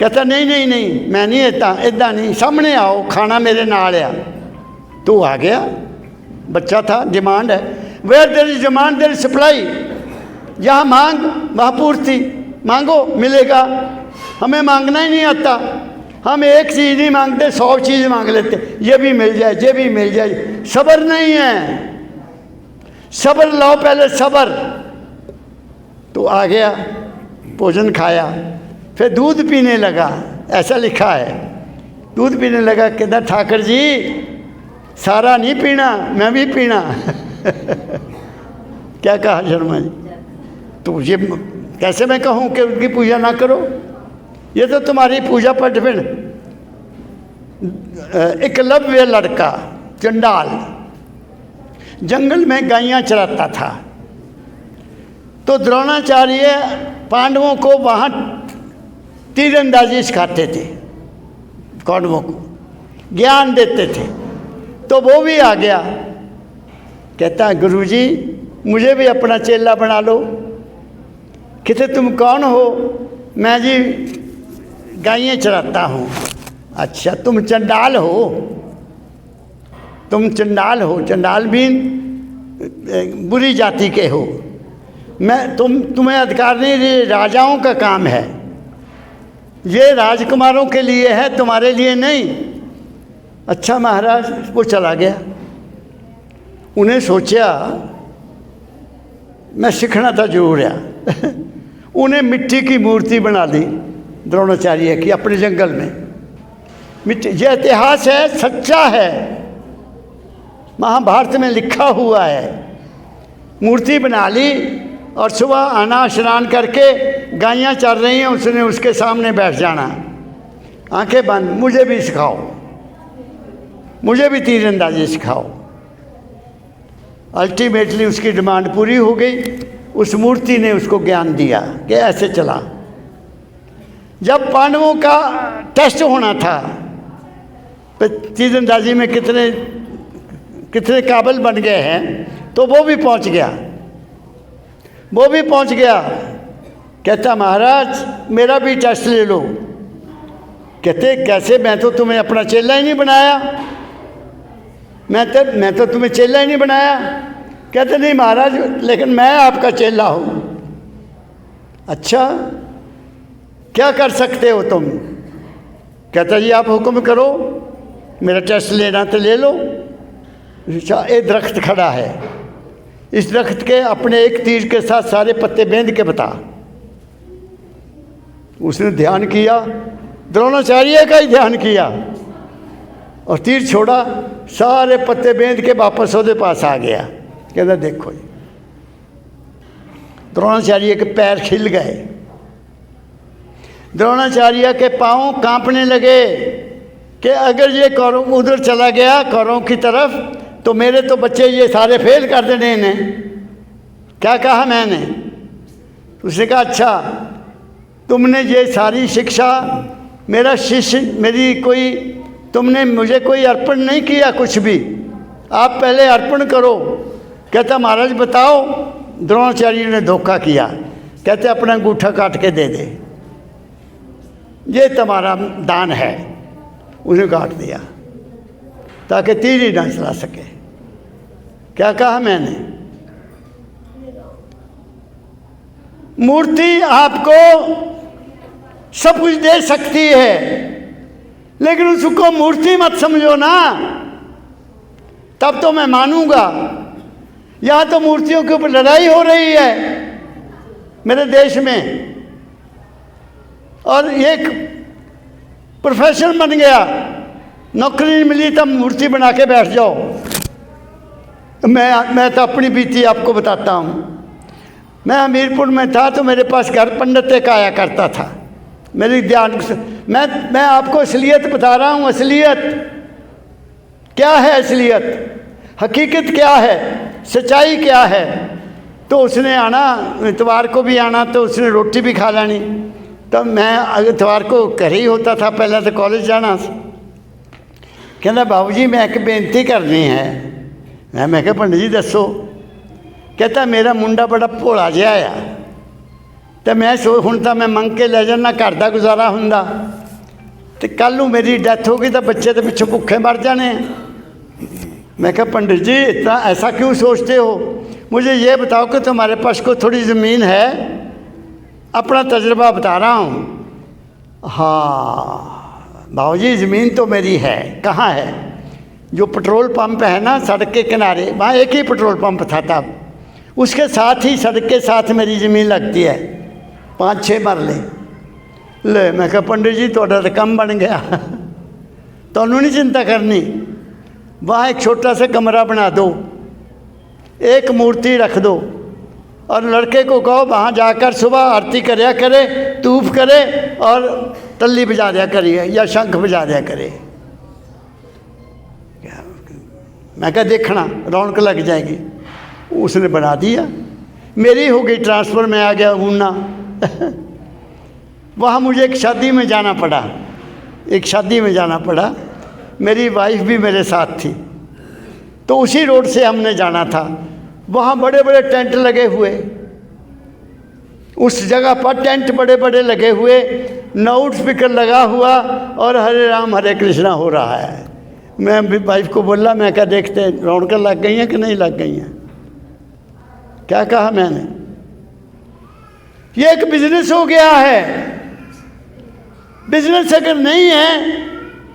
कहता नहीं नहीं नहीं मैं नहीं इदा नहीं, सामने आओ, खाना मेरे नाल आ। तू आ गया। बच्चा था, डिमांड है, where there is demand there is supply. जहाँ मांग वहाँ पूर्ति, मांगो मिलेगा। हमें मांगना ही नहीं आता, हम एक चीज़ नहीं मांगते, 100 चीज़ मांग लेते, ये भी मिल जाए, ये भी मिल जाए। सब्र नहीं है, सब्र लाओ पहले, सब्र। तो आ गया, भोजन खाया, फिर दूध पीने लगा। ऐसा लिखा है, दूध पीने लगा। कहता ठाकर जी सारा नहीं पीना, मैं भी पीना। क्या कहा शर्मा जी? तो ये कैसे मैं कहूँ कि उनकी पूजा ना करो? ये तो तुम्हारी पूजा पर डिपेंड। एकलव्य लड़का चंडाल जंगल में गायें चराता था, तो द्रोणाचार्य पांडवों को वहाँ तीरंदाजी सिखाते थे, कौरवों को ज्ञान देते थे। तो वो भी आ गया। कहता गुरुजी मुझे भी अपना चेला बना लो। कहते तुम कौन हो? मैं जी गायें चराता हूँ। अच्छा तुम चंडाल हो? तुम चंडाल हो, चंडाल भी बुरी जाति के हो। मैं तुम्हें अधिकार नहीं, ये राजाओं का काम है, ये राजकुमारों के लिए है, तुम्हारे लिए नहीं। अच्छा महाराज। वो चला गया। उन्हें सोचा मैं सीखना था जरूर है। उन्हें मिट्टी की मूर्ति बना दी द्रोणाचार्य की अपने जंगल में। मिट्टी, ये इतिहास है, सच्चा है, महाभारत में लिखा हुआ है। मूर्ति बना ली और सुबह आना, स्नान करके गायें चल रही हैं, उसने उसके सामने बैठ जाना, आंखें बंद, मुझे भी सिखाओ, मुझे भी तीरंदाजी सिखाओ। अल्टीमेटली उसकी डिमांड पूरी हो गई। उस मूर्ति ने उसको ज्ञान दिया कि ऐसे चला। जब पांडवों का टेस्ट होना था, तो तीरंदाजी में कितने काबिल बन गए हैं, तो वो भी पहुंच गया, वो भी पहुंच गया। कहता महाराज मेरा भी टेस्ट ले लो। कहते कैसे? मैं तो तुम्हें अपना चेला ही नहीं बनाया, मैं तो तुम्हें चेला ही नहीं बनाया। कहते नहीं महाराज, लेकिन मैं आपका चेला हूँ। अच्छा क्या कर सकते हो तुम? कहता जी आप हुक्म करो, मेरा टेस्ट लेना तो ले लो। एक दरख्त खड़ा है, इस दरख्त के अपने एक तीर के साथ सारे पत्ते बेंध के बता। उसने ध्यान किया, द्रोणाचार्य का ही ध्यान किया और तीर छोड़ा, सारे पत्ते बेंध के वापस उसके पास आ गया। कहता देखो जी, द्रोणाचार्य के पैर खिल गए, द्रोणाचार्य के पांव कांपने लगे कि अगर ये कौरव उधर चला गया कौरव की तरफ, तो मेरे तो बच्चे ये सारे फेल कर देने इन्हें। क्या कहा मैंने? उसने कहा अच्छा तुमने ये सारी शिक्षा, मेरा शिष्य, मेरी कोई, तुमने मुझे कोई अर्पण नहीं किया कुछ भी, आप पहले अर्पण करो। कहता महाराज बताओ। द्रोणाचार्य ने धोखा किया। कहते अपना अंगूठा काट के दे दे, ये तुम्हारा दान है। उन्हें काट दिया ताकि तीर ही ना चला सके। क्या कहा मैंने? मूर्ति आपको सब कुछ दे सकती है, लेकिन उसको मूर्ति मत समझो ना, तब तो मैं मानूंगा। यहां तो मूर्तियों के ऊपर लड़ाई हो रही है मेरे देश में, और एक प्रोफेशन बन गया, नौकरी नहीं मिली तब मूर्ति बना के बैठ जाओ। मैं तो अपनी बीती आपको बताता हूँ। मैं हमीरपुर में था तो मेरे पास घर पंडित एक आया करता था। मेरी ध्यान मैं आपको असलियत बता रहा हूँ। असलियत क्या है? असलियत हकीकत क्या है? सच्चाई क्या है? तो उसने आना, इतवार को भी आना, तो उसने रोटी भी खा लेनी। तब मैं इतवार को घर ही होता था, पहले तो कॉलेज जाना। कहना बाबूजी मैं एक बेनती करनी है। मैं कहा पंडित जी दसो। कहता मेरा मुंडा बड़ा भोला जिहा आ, तो मैं हुण तां मैं मंग के ले जाना, घर का गुजारा हुंदा, तो कल नूं मेरी डेथ होगी तो बच्चे तो पिछों भुखे मर जाने। मैं कहा पंडित जी इतना ऐसा क्यों सोचते हो? मुझे ये बताओ कि तुम्हारे पास को थोड़ी ज़मीन है? अपना तजुर्बा बता रहा हूँ। हाँ बाबूजी ज़मीन तो मेरी है। कहाँ है? जो पेट्रोल पंप है ना सड़क के किनारे, वहाँ एक ही पेट्रोल पंप था तब, उसके साथ ही सड़क के साथ मेरी ज़मीन लगती है, 5-6 मरले। ले मैं कहा पंडित जी थोड़ा तो कम बन गया, तो नहीं चिंता करनी। वहाँ एक छोटा सा कमरा बना दो, एक मूर्ति रख दो, और लड़के को कहो वहाँ जाकर सुबह आरती करया करे, तूफ करे और तल्ली बजा दिया करिए या शंख बजा दिया करे। मैं कहा देखना रौनक लग जाएगी। उसने बना दिया, मेरी हो गई ट्रांसफ़र, में आ गया ऊना। वहाँ मुझे एक शादी में जाना पड़ा, एक शादी में जाना पड़ा। मेरी वाइफ भी मेरे साथ थी, तो उसी रोड से हमने जाना था। वहाँ बड़े बड़े टेंट लगे हुए, उस जगह पर टेंट बड़े बड़े लगे हुए, लाउड स्पीकर लगा हुआ और हरे राम हरे कृष्णा हो रहा है। मैं भी वाइफ को बोला, मैं क्या देखते रौनक लग गई हैं कि नहीं लग गई हैं? क्या कहा मैंने? ये एक बिजनेस हो गया है। बिजनेस अगर नहीं है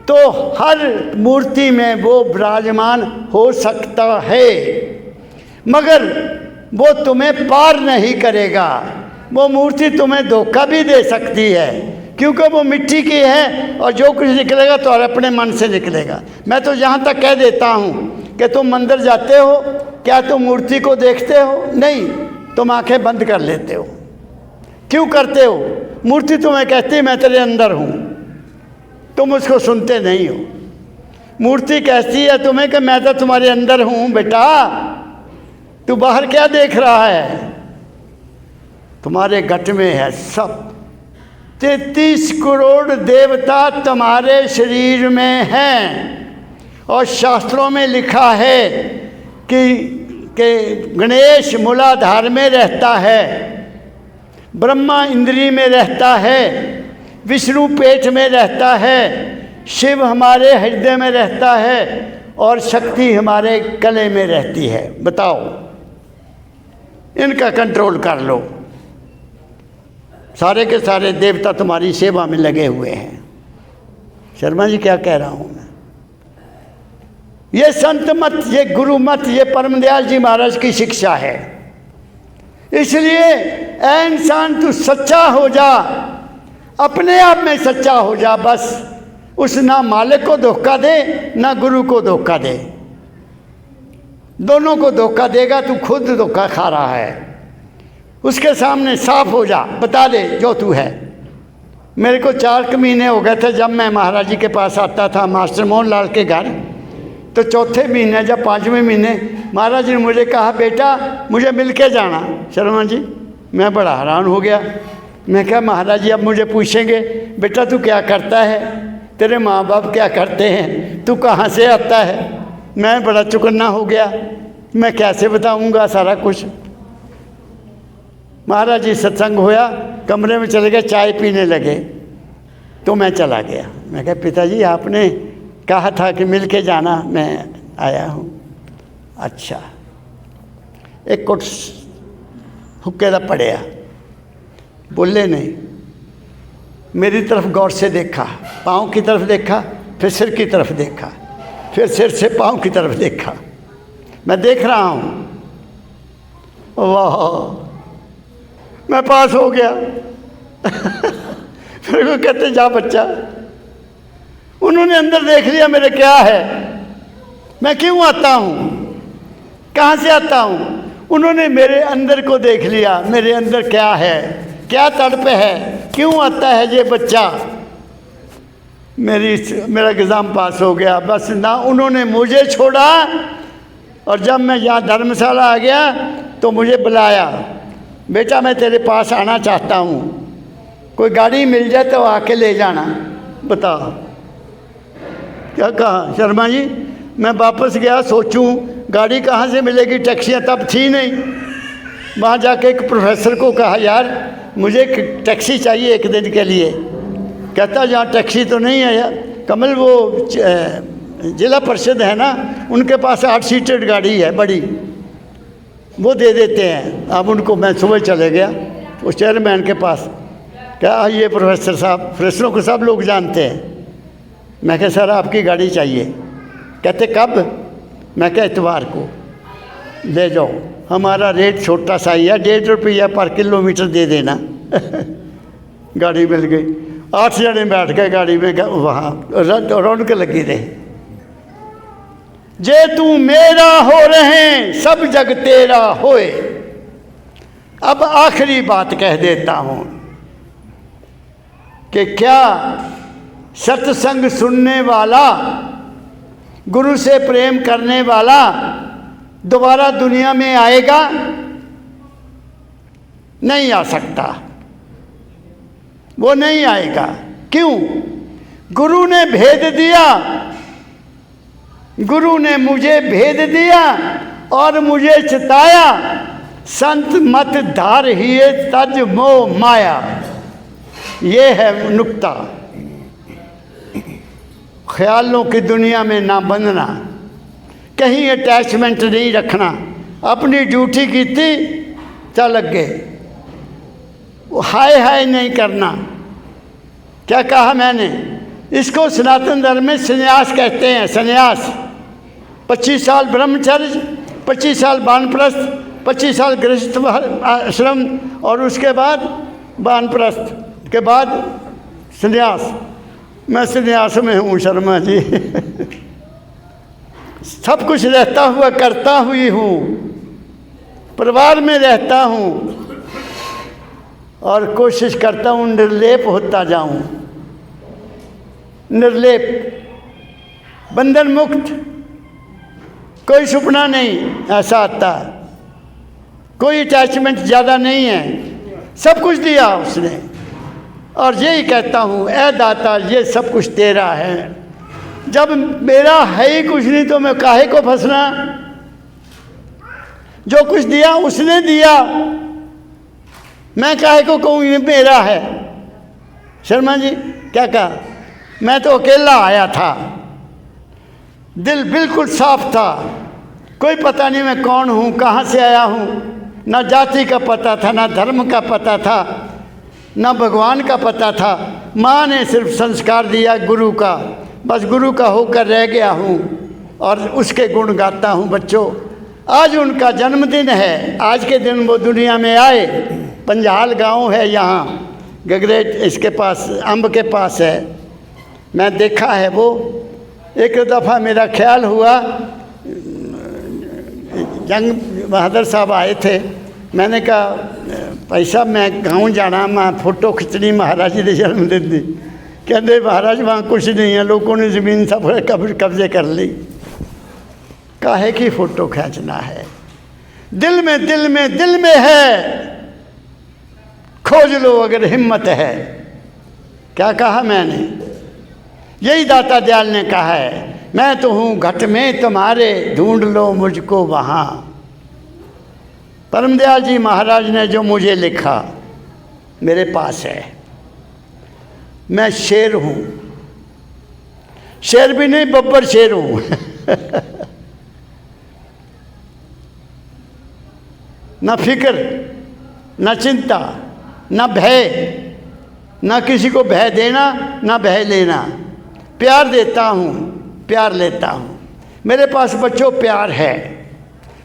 तो हर मूर्ति में वो विराजमान हो सकता है, मगर वो तुम्हें पार नहीं करेगा। वो मूर्ति तुम्हें धोखा भी दे सकती है, क्योंकि वो मिट्टी की है और जो कुछ निकलेगा तो अपने मन से निकलेगा। मैं तो यहाँ तक कह देता हूँ कि तुम मंदिर जाते हो, क्या तुम मूर्ति को देखते हो? नहीं, तुम आंखें बंद कर लेते हो। क्यों करते हो? मूर्ति तुम्हें कहती है मैं तेरे अंदर हूँ, तुम उसको सुनते नहीं हो। मूर्ति कहती है तुम्हें कि मैं तो तुम्हारे अंदर हूँ बेटा, तू बाहर क्या देख रहा है? तुम्हारे घट में है सब। 33 करोड़ देवता तुम्हारे शरीर में हैं, और शास्त्रों में लिखा है कि गणेश मूलाधार में रहता है, ब्रह्मा इंद्री में रहता है, विष्णु पेट में रहता है, शिव हमारे हृदय में रहता है, और शक्ति हमारे गले में रहती है। बताओ, इनका कंट्रोल कर लो। सारे के सारे देवता तुम्हारी सेवा में लगे हुए हैं। शर्मा जी क्या कह रहा हूँ मैं? ये संत मत, ये गुरु मत, ये परमदयाल जी महाराज की शिक्षा है। इसलिए ऐ इंसान तू सच्चा हो जा, अपने आप में सच्चा हो जा। बस उस ना मालिक को धोखा दे ना गुरु को धोखा दे, दोनों को धोखा देगा तू खुद धोखा खा रहा है। उसके सामने साफ हो जा, बता दे जो तू है। मेरे को 4 महीने हो गए थे जब मैं महाराज जी के पास आता था मास्टर मोहन लाल के घर, तो चौथे महीने जब 5वें महीने महाराज जी ने मुझे कहा बेटा मुझे मिल के जाना। शर्मा जी मैं बड़ा हैरान हो गया। मैं कहा महाराज जी अब मुझे पूछेंगे बेटा तू क्या करता है, तेरे माँ बाप क्या करते हैं, तू कहाँ से आता है? मैं बड़ा चौकन्ना हो गया, मैं कैसे बताऊँगा सारा कुछ। महाराज जी सत्संग होया, कमरे में चले गए, चाय पीने लगे, तो मैं चला गया। मैं कहा पिताजी आपने कहा था कि मिल के जाना, मैं आया हूँ। अच्छा एक कुट हुक्के दा पड़िया, बोले नहीं। मेरी तरफ गौर से देखा, पाँव की तरफ देखा, फिर सिर की तरफ देखा, फिर सिर से पाँव की तरफ देखा। मैं देख रहा हूँ, वाह, मैं पास हो गया। फिर वो कहते जा बच्चा। उन्होंने अंदर देख लिया मेरे क्या है, मैं क्यों आता हूँ, कहाँ से आता हूँ। उन्होंने मेरे अंदर को देख लिया, मेरे अंदर क्या है, क्या तड़प है, क्यों आता है ये बच्चा। मेरा एग्ज़ाम पास हो गया। बस ना उन्होंने मुझे छोड़ा, और जब मैं यहाँ धर्मशाला आ गया तो मुझे बुलाया, बेटा मैं तेरे पास आना चाहता हूँ, कोई गाड़ी मिल जाए तो आके ले जाना। बताओ क्या कहा शर्मा जी। मैं वापस गया, सोचूं गाड़ी कहाँ से मिलेगी, टैक्सियाँ तब थी नहीं। वहाँ जाके एक प्रोफेसर को कहा, यार मुझे टैक्सी चाहिए एक दिन के लिए। कहता यहाँ टैक्सी तो नहीं है यार, कमल वो जिला परिषद है ना, उनके पास 8 सीटेड गाड़ी है बड़ी, वो दे देते हैं। अब उनको मैं सुबह चले गया उस चेयरमैन के पास, क्या ये प्रोफेसर साहब, प्रोफेसरों को सब लोग जानते हैं। मैं कहा सर आपकी गाड़ी चाहिए। कहते कब। मैं कहा इतवार को ले जाओ, हमारा रेट छोटा सा ही है, 1.5 रुपया पर किलोमीटर दे देना। गाड़ी मिल गई, 8 जने बैठ गए गाड़ी में, वहाँ रौनक लगी रही। जे तू मेरा हो रहे सब जग तेरा होए। अब आखिरी बात कह देता हूँ कि क्या सत्संग सुनने वाला, गुरु से प्रेम करने वाला दोबारा दुनिया में आएगा? नहीं आ सकता, वो नहीं आएगा। क्यों? गुरु ने भेद दिया, गुरु ने मुझे भेद दिया और मुझे चिताया, संत मत धार ही तज मोह माया। ये है नुक्ता। ख्यालों की दुनिया में ना बनना, कहीं अटैचमेंट नहीं रखना, अपनी ड्यूटी की थी चल गए, हाय हाय नहीं करना। क्या कहा मैंने? इसको सनातन धर्म में संन्यास कहते हैं। संन्यास 25 साल ब्रह्मचर्य, 25 साल वानप्रस्थ, 25 साल गृहस्थ आश्रम, और उसके बाद वानप्रस्थ के बाद संन्यास। मैं संन्यास में हूँ शर्मा जी। सब कुछ रहता हुआ करता हुई हूँ, परिवार में रहता हूँ और कोशिश करता हूँ निर्लेप होता जाऊँ, निर्लेप, बंधन मुक्त। कोई सपना नहीं ऐसा आता, कोई अटैचमेंट ज़्यादा नहीं है, सब कुछ दिया उसने। और यही कहता हूँ, ऐ दाता ये सब कुछ तेरा है। जब मेरा है ही कुछ नहीं तो मैं काहे को फंसना। जो कुछ दिया उसने दिया, मैं काहे को कहूँ ये मेरा है। शर्मा जी क्या कहा? मैं तो अकेला आया था, दिल बिल्कुल साफ था, कोई पता नहीं मैं कौन हूँ, कहाँ से आया हूँ। ना जाति का पता था, ना धर्म का पता था, ना भगवान का पता था। माँ ने सिर्फ संस्कार दिया गुरु का, बस गुरु का होकर रह गया हूँ और उसके गुण गाता हूँ। बच्चों आज उनका जन्मदिन है, आज के दिन वो दुनिया में आए। पंजाल गांव है यहाँ गगरेट, इसके पास अम्ब के पास है, मैं देखा है। वो एक दफ़ा मेरा ख्याल हुआ, जंग बहादुर साहब आए थे, मैंने कहा भाई साहब मैं गाँव जाना, मैं फोटो खिंचनी महाराज जी के जन्मदिन की। कहते महाराज वहाँ कुछ नहीं है, लोगों ने ज़मीन सब कब्जे कर ली। काहे की फ़ोटो खींचना है? दिल में दिल में दिल में है, खोज लो अगर हिम्मत है। क्या कहा मैंने? यही दाता दयाल ने कहा है, मैं तो हूँ घट में तुम्हारे, ढूंढ लो मुझको वहाँ। परम दयाल जी महाराज ने जो मुझे लिखा मेरे पास है। मैं शेर हूँ, शेर भी नहीं बब्बर शेर हूँ। न फिक्र, न चिंता, न भय, न किसी को भय देना, न भय लेना। प्यार देता हूँ, प्यार लेता हूँ। मेरे पास बच्चों प्यार है,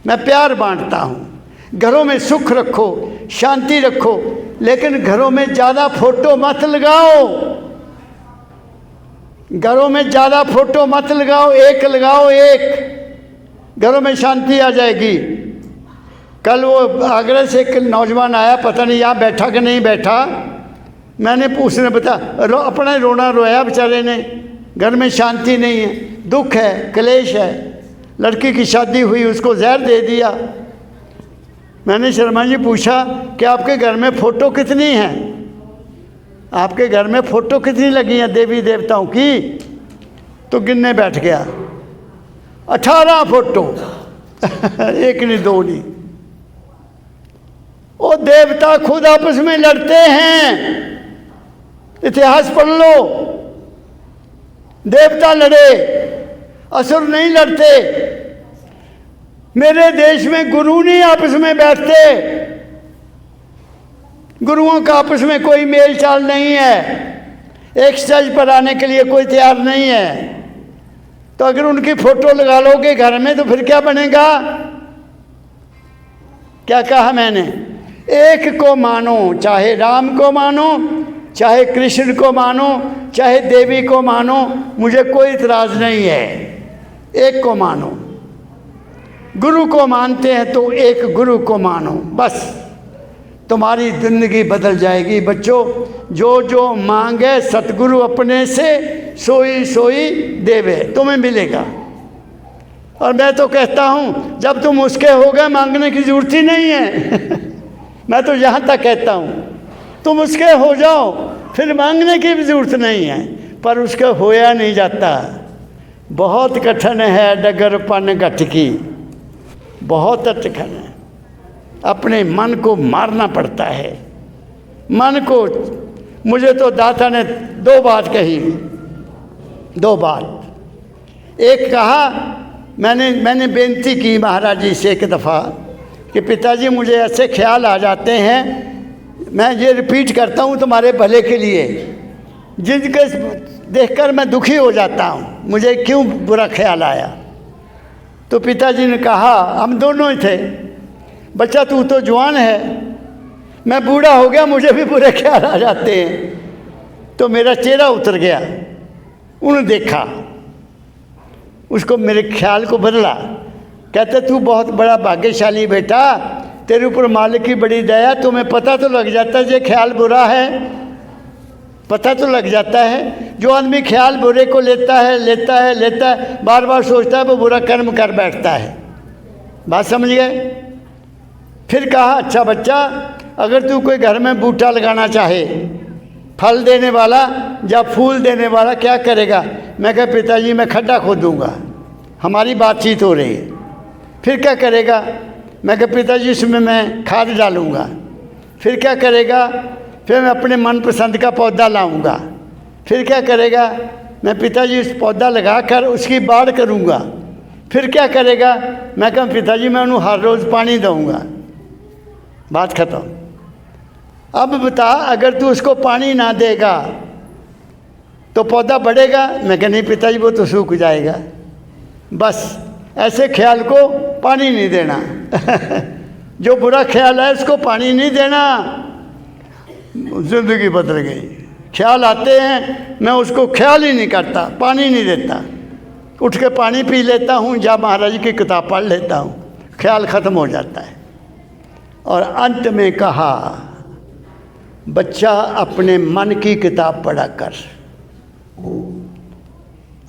मैं प्यार बांटता हूँ। घरों में सुख रखो, शांति रखो, लेकिन घरों में ज़्यादा फोटो मत लगाओ। घरों में ज़्यादा फोटो मत लगाओ, एक लगाओ, एक। घरों में शांति आ जाएगी। कल वो आगरा से एक नौजवान आया, पता नहीं यहाँ बैठा कि नहीं बैठा, मैंने उसने बताया अपना रोना रोया बेचारे ने। घर में शांति नहीं है, दुख है, क्लेश है। लड़की की शादी हुई, उसको जहर दे दिया। मैंने शर्मा जी पूछा कि आपके घर में फ़ोटो कितनी हैं, आपके घर में फ़ोटो कितनी लगी हैं देवी देवताओं की? तो गिनने बैठ गया, 18 फोटो। एक नहीं, दो नहीं। वो देवता खुद आपस में लड़ते हैं। इतिहास पढ़ लो, देवता लड़े, असुर नहीं लड़ते। मेरे देश में गुरु नहीं आपस में बैठते, गुरुओं का आपस में कोई मेल चाल नहीं है। एक स्टेज पर आने के लिए कोई तैयार नहीं है। तो अगर उनकी फोटो लगा लोगे घर में तो फिर क्या बनेगा? क्या कहा मैंने? एक को मानो, चाहे राम को मानो, चाहे कृष्ण को मानो, चाहे देवी को मानो, मुझे कोई इतराज़ नहीं है। एक को मानो। गुरु को मानते हैं तो एक गुरु को मानो, बस तुम्हारी ज़िंदगी बदल जाएगी। बच्चों, जो जो मांगे सतगुरु अपने से, सोई सोई देवे, तुम्हें मिलेगा। और मैं तो कहता हूँ जब तुम उसके हो गए, मांगने की ज़रूरत ही नहीं है। मैं तो यहाँ तक कहता हूँ, तुम उसके हो जाओ, फिर मांगने की भी ज़रूरत नहीं है। पर उसके होया नहीं जाता। बहुत कठिन है डगर पन गटकी, बहुत कठिन है। अपने मन को मारना पड़ता है। मन को, मुझे तो दाता ने 2 बात कही, 2 बात। एक कहा, मैंने बेनती की महाराज जी से एक दफ़ा कि पिताजी मुझे ऐसे ख्याल आ जाते हैं, मैं ये रिपीट करता हूँ तुम्हारे भले के लिए, जिनके देखकर मैं दुखी हो जाता हूँ, मुझे क्यों बुरा ख्याल आया? तो पिताजी ने कहा, हम दोनों ही थे, बच्चा तू तो जवान है, मैं बूढ़ा हो गया, मुझे भी बुरे ख्याल आ जाते हैं। तो मेरा चेहरा उतर गया। उन्होंने देखा, उसको मेरे ख्याल को बदला। कहते तू बहुत बड़ा भाग्यशाली बेटा, तेरे ऊपर मालिक की बड़ी दया, तुम्हें पता तो लग जाता है ये ख्याल बुरा है, पता तो लग जाता है। जो आदमी ख्याल बुरे को लेता है, बार बार सोचता है, वो बुरा कर्म कर बैठता है। बात समझ गए? फिर कहा, अच्छा बच्चा, अगर तू कोई घर में बूटा लगाना चाहे, फल देने वाला या फूल देने वाला, क्या करेगा? मैं कहा पिताजी मैं खड्डा खोदूँगा। हमारी बातचीत हो रही है। फिर क्या करेगा? मैं कहा पिताजी इसमें मैं खाद डालूँगा। फिर क्या करेगा? फिर मैं अपने मनपसंद का पौधा लाऊंगा। फिर क्या करेगा? मैं पिताजी उस पौधा लगाकर उसकी बाढ़ करूँगा। फिर क्या करेगा? मैं कहा पिताजी मैं उन्हें हर रोज़ पानी दूँगा। बात खत्म। अब बता, अगर तू उसको पानी ना देगा तो पौधा बढ़ेगा? मैं कहा नहीं पिताजी वो तो सूख जाएगा। बस ऐसे ख्याल को पानी नहीं देना। जो बुरा ख्याल है उसको पानी नहीं देना। ज़िंदगी बदल गई। ख्याल आते हैं, मैं उसको ख्याल ही नहीं करता, पानी नहीं देता, उठ के पानी पी लेता हूँ या महाराज जी की किताब पढ़ लेता हूँ, ख्याल ख़त्म हो जाता है। और अंत में कहा, बच्चा अपने मन की किताब पढ़ा कर।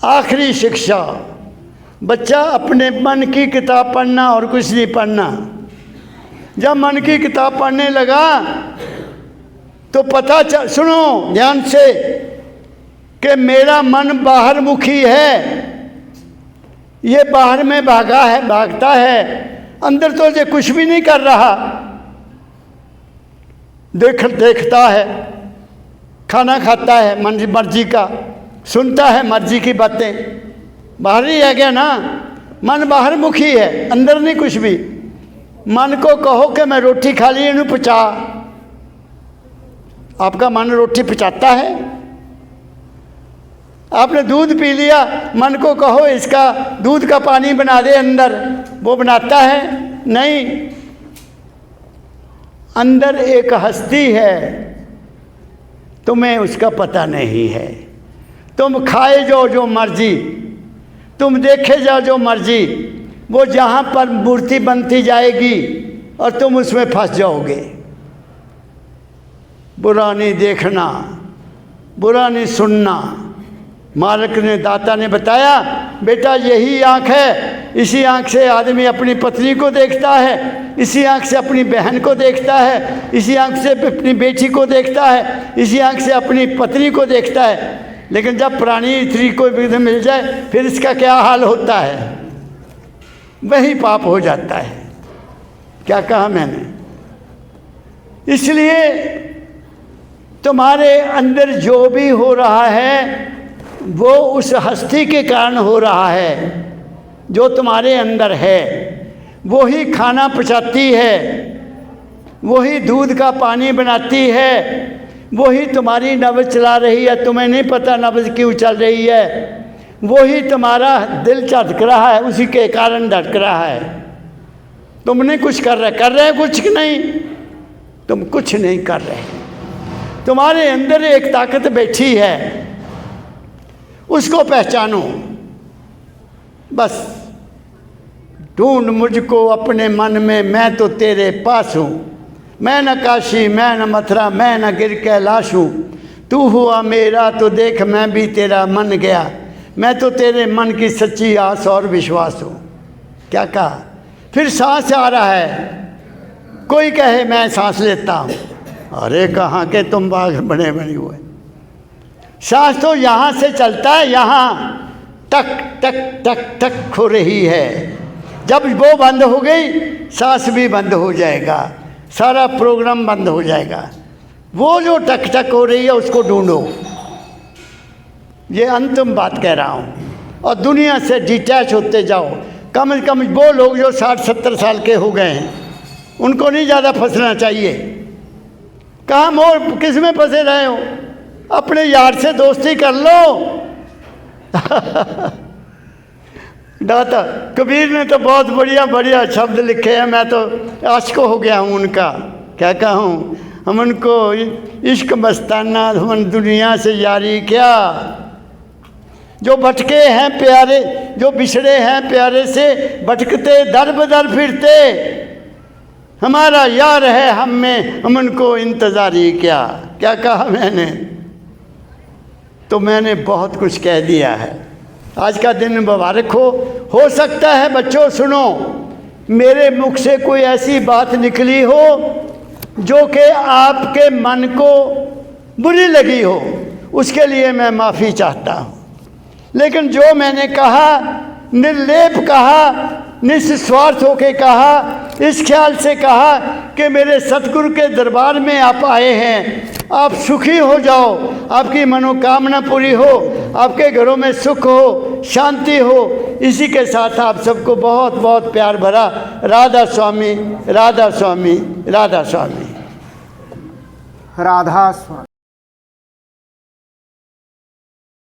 आखिरी शिक्षा, बच्चा अपने मन की किताब पढ़ना और कुछ नहीं पढ़ना। जब मन की किताब पढ़ने लगा तो पता सुनो ध्यान से कि मेरा मन बाहर मुखी है, ये बाहर में भागता है, अंदर तो ये कुछ भी नहीं कर रहा। देखता है, खाना खाता है मर्जी का, सुनता है मर्जी की बातें, बाहर ही रह गया ना। मन बाहर मुखी है, अंदर नहीं कुछ भी। मन को कहो कि मैं रोटी खा ली, इन्हें पचा। आपका मन रोटी पचाता है? आपने दूध पी लिया, मन को कहो इसका दूध का पानी बना दे अंदर, वो बनाता है? नहीं। अंदर एक हस्ती है, तुम्हें उसका पता नहीं है। तुम खाए जाओ जो मर्जी, तुम देखे जाओ जो मर्जी, वो जहाँ पर मूर्ति बनती जाएगी और तुम उसमें फंस जाओगे। बुरा नहीं देखना, बुरा नहीं सुनना। मालिक ने, दाता ने बताया, बेटा यही आँख है, इसी आँख से आदमी अपनी पत्नी को देखता है, इसी आँख से अपनी बहन को देखता है, इसी आँख से अपनी बेटी को देखता है, इसी आँख से अपनी पत्नी को देखता है। लेकिन जब प्राणी स्त्री को भी मिल जाए फिर इसका क्या हाल होता है? वही पाप हो जाता है। क्या कहा मैंने? इसलिए तुम्हारे अंदर जो भी हो रहा है वो उस हस्ती के कारण हो रहा है जो तुम्हारे अंदर है। वो ही खाना पचाती है, वही दूध का पानी बनाती है, वही तुम्हारी नब्ज़ चला रही है। तुम्हें नहीं पता नब्ज़ क्यों चल रही है। वही तुम्हारा दिल धड़क रहा है, उसी के कारण धड़क रहा है। तुमने कुछ कर रहे कुछ नहीं, तुम कुछ नहीं कर रहे। तुम्हारे अंदर एक ताकत बैठी है, उसको पहचानो। बस ढूंढ मुझको अपने मन में, मैं तो तेरे पास हूँ। मैं न काशी, मैं न मथुरा, मैं न गिर कैलाश हूँ। तू हुआ मेरा तो देख मैं भी तेरा मन गया। मैं तो तेरे मन की सच्ची आस और विश्वास हूँ। क्या कहा? फिर सांस आ रहा है, कोई कहे मैं सांस लेता हूँ। अरे कहाँ के तुम बाघ बने हुए। सांस तो यहाँ से चलता है, यहाँ टक टक टक टक हो रही है। जब वो बंद हो गई सांस भी बंद हो जाएगा, सारा प्रोग्राम बंद हो जाएगा। वो जो टक टक हो रही है उसको ढूंढो। ये अंतिम बात कह रहा हूँ। और दुनिया से डिटैच होते जाओ। कम से कम वो लोग जो 60-70 साल के हो गए हैं उनको नहीं ज़्यादा फंसना चाहिए। कहाँ मोर किस में फंसे रहे हो? अपने यार से दोस्ती कर लो। दाता कबीर ने तो बहुत बढ़िया बढ़िया शब्द लिखे हैं, मैं तो आशिक हो गया हूँ उनका। क्या कहूँ? हम उनको इश्क मस्ताना, हम दुनिया से यारी क्या। जो भटके हैं प्यारे, जो बिछड़े हैं प्यारे से, भटकते दर बदर फिरते, हमारा यार है हम में, हम उनको इंतज़ारी क्या। क्या कहा मैंने? तो मैंने बहुत कुछ कह दिया है। आज का दिन मुबारक हो सकता है बच्चों सुनो, मेरे मुख से कोई ऐसी बात निकली हो जो कि आपके मन को बुरी लगी हो, उसके लिए मैं माफ़ी चाहता हूँ। लेकिन जो मैंने कहा, निर्लेप कहा, निस्वार्थ होके कहा, इस ख्याल से कहा कि मेरे सतगुरु के दरबार में आप आए हैं, आप सुखी हो जाओ, आपकी मनोकामना पूरी हो, आपके घरों में सुख हो, शांति हो। इसी के साथ आप सबको बहुत बहुत प्यार भरा राधा स्वामी, राधा स्वामी, राधा स्वामी, राधा स्वामी।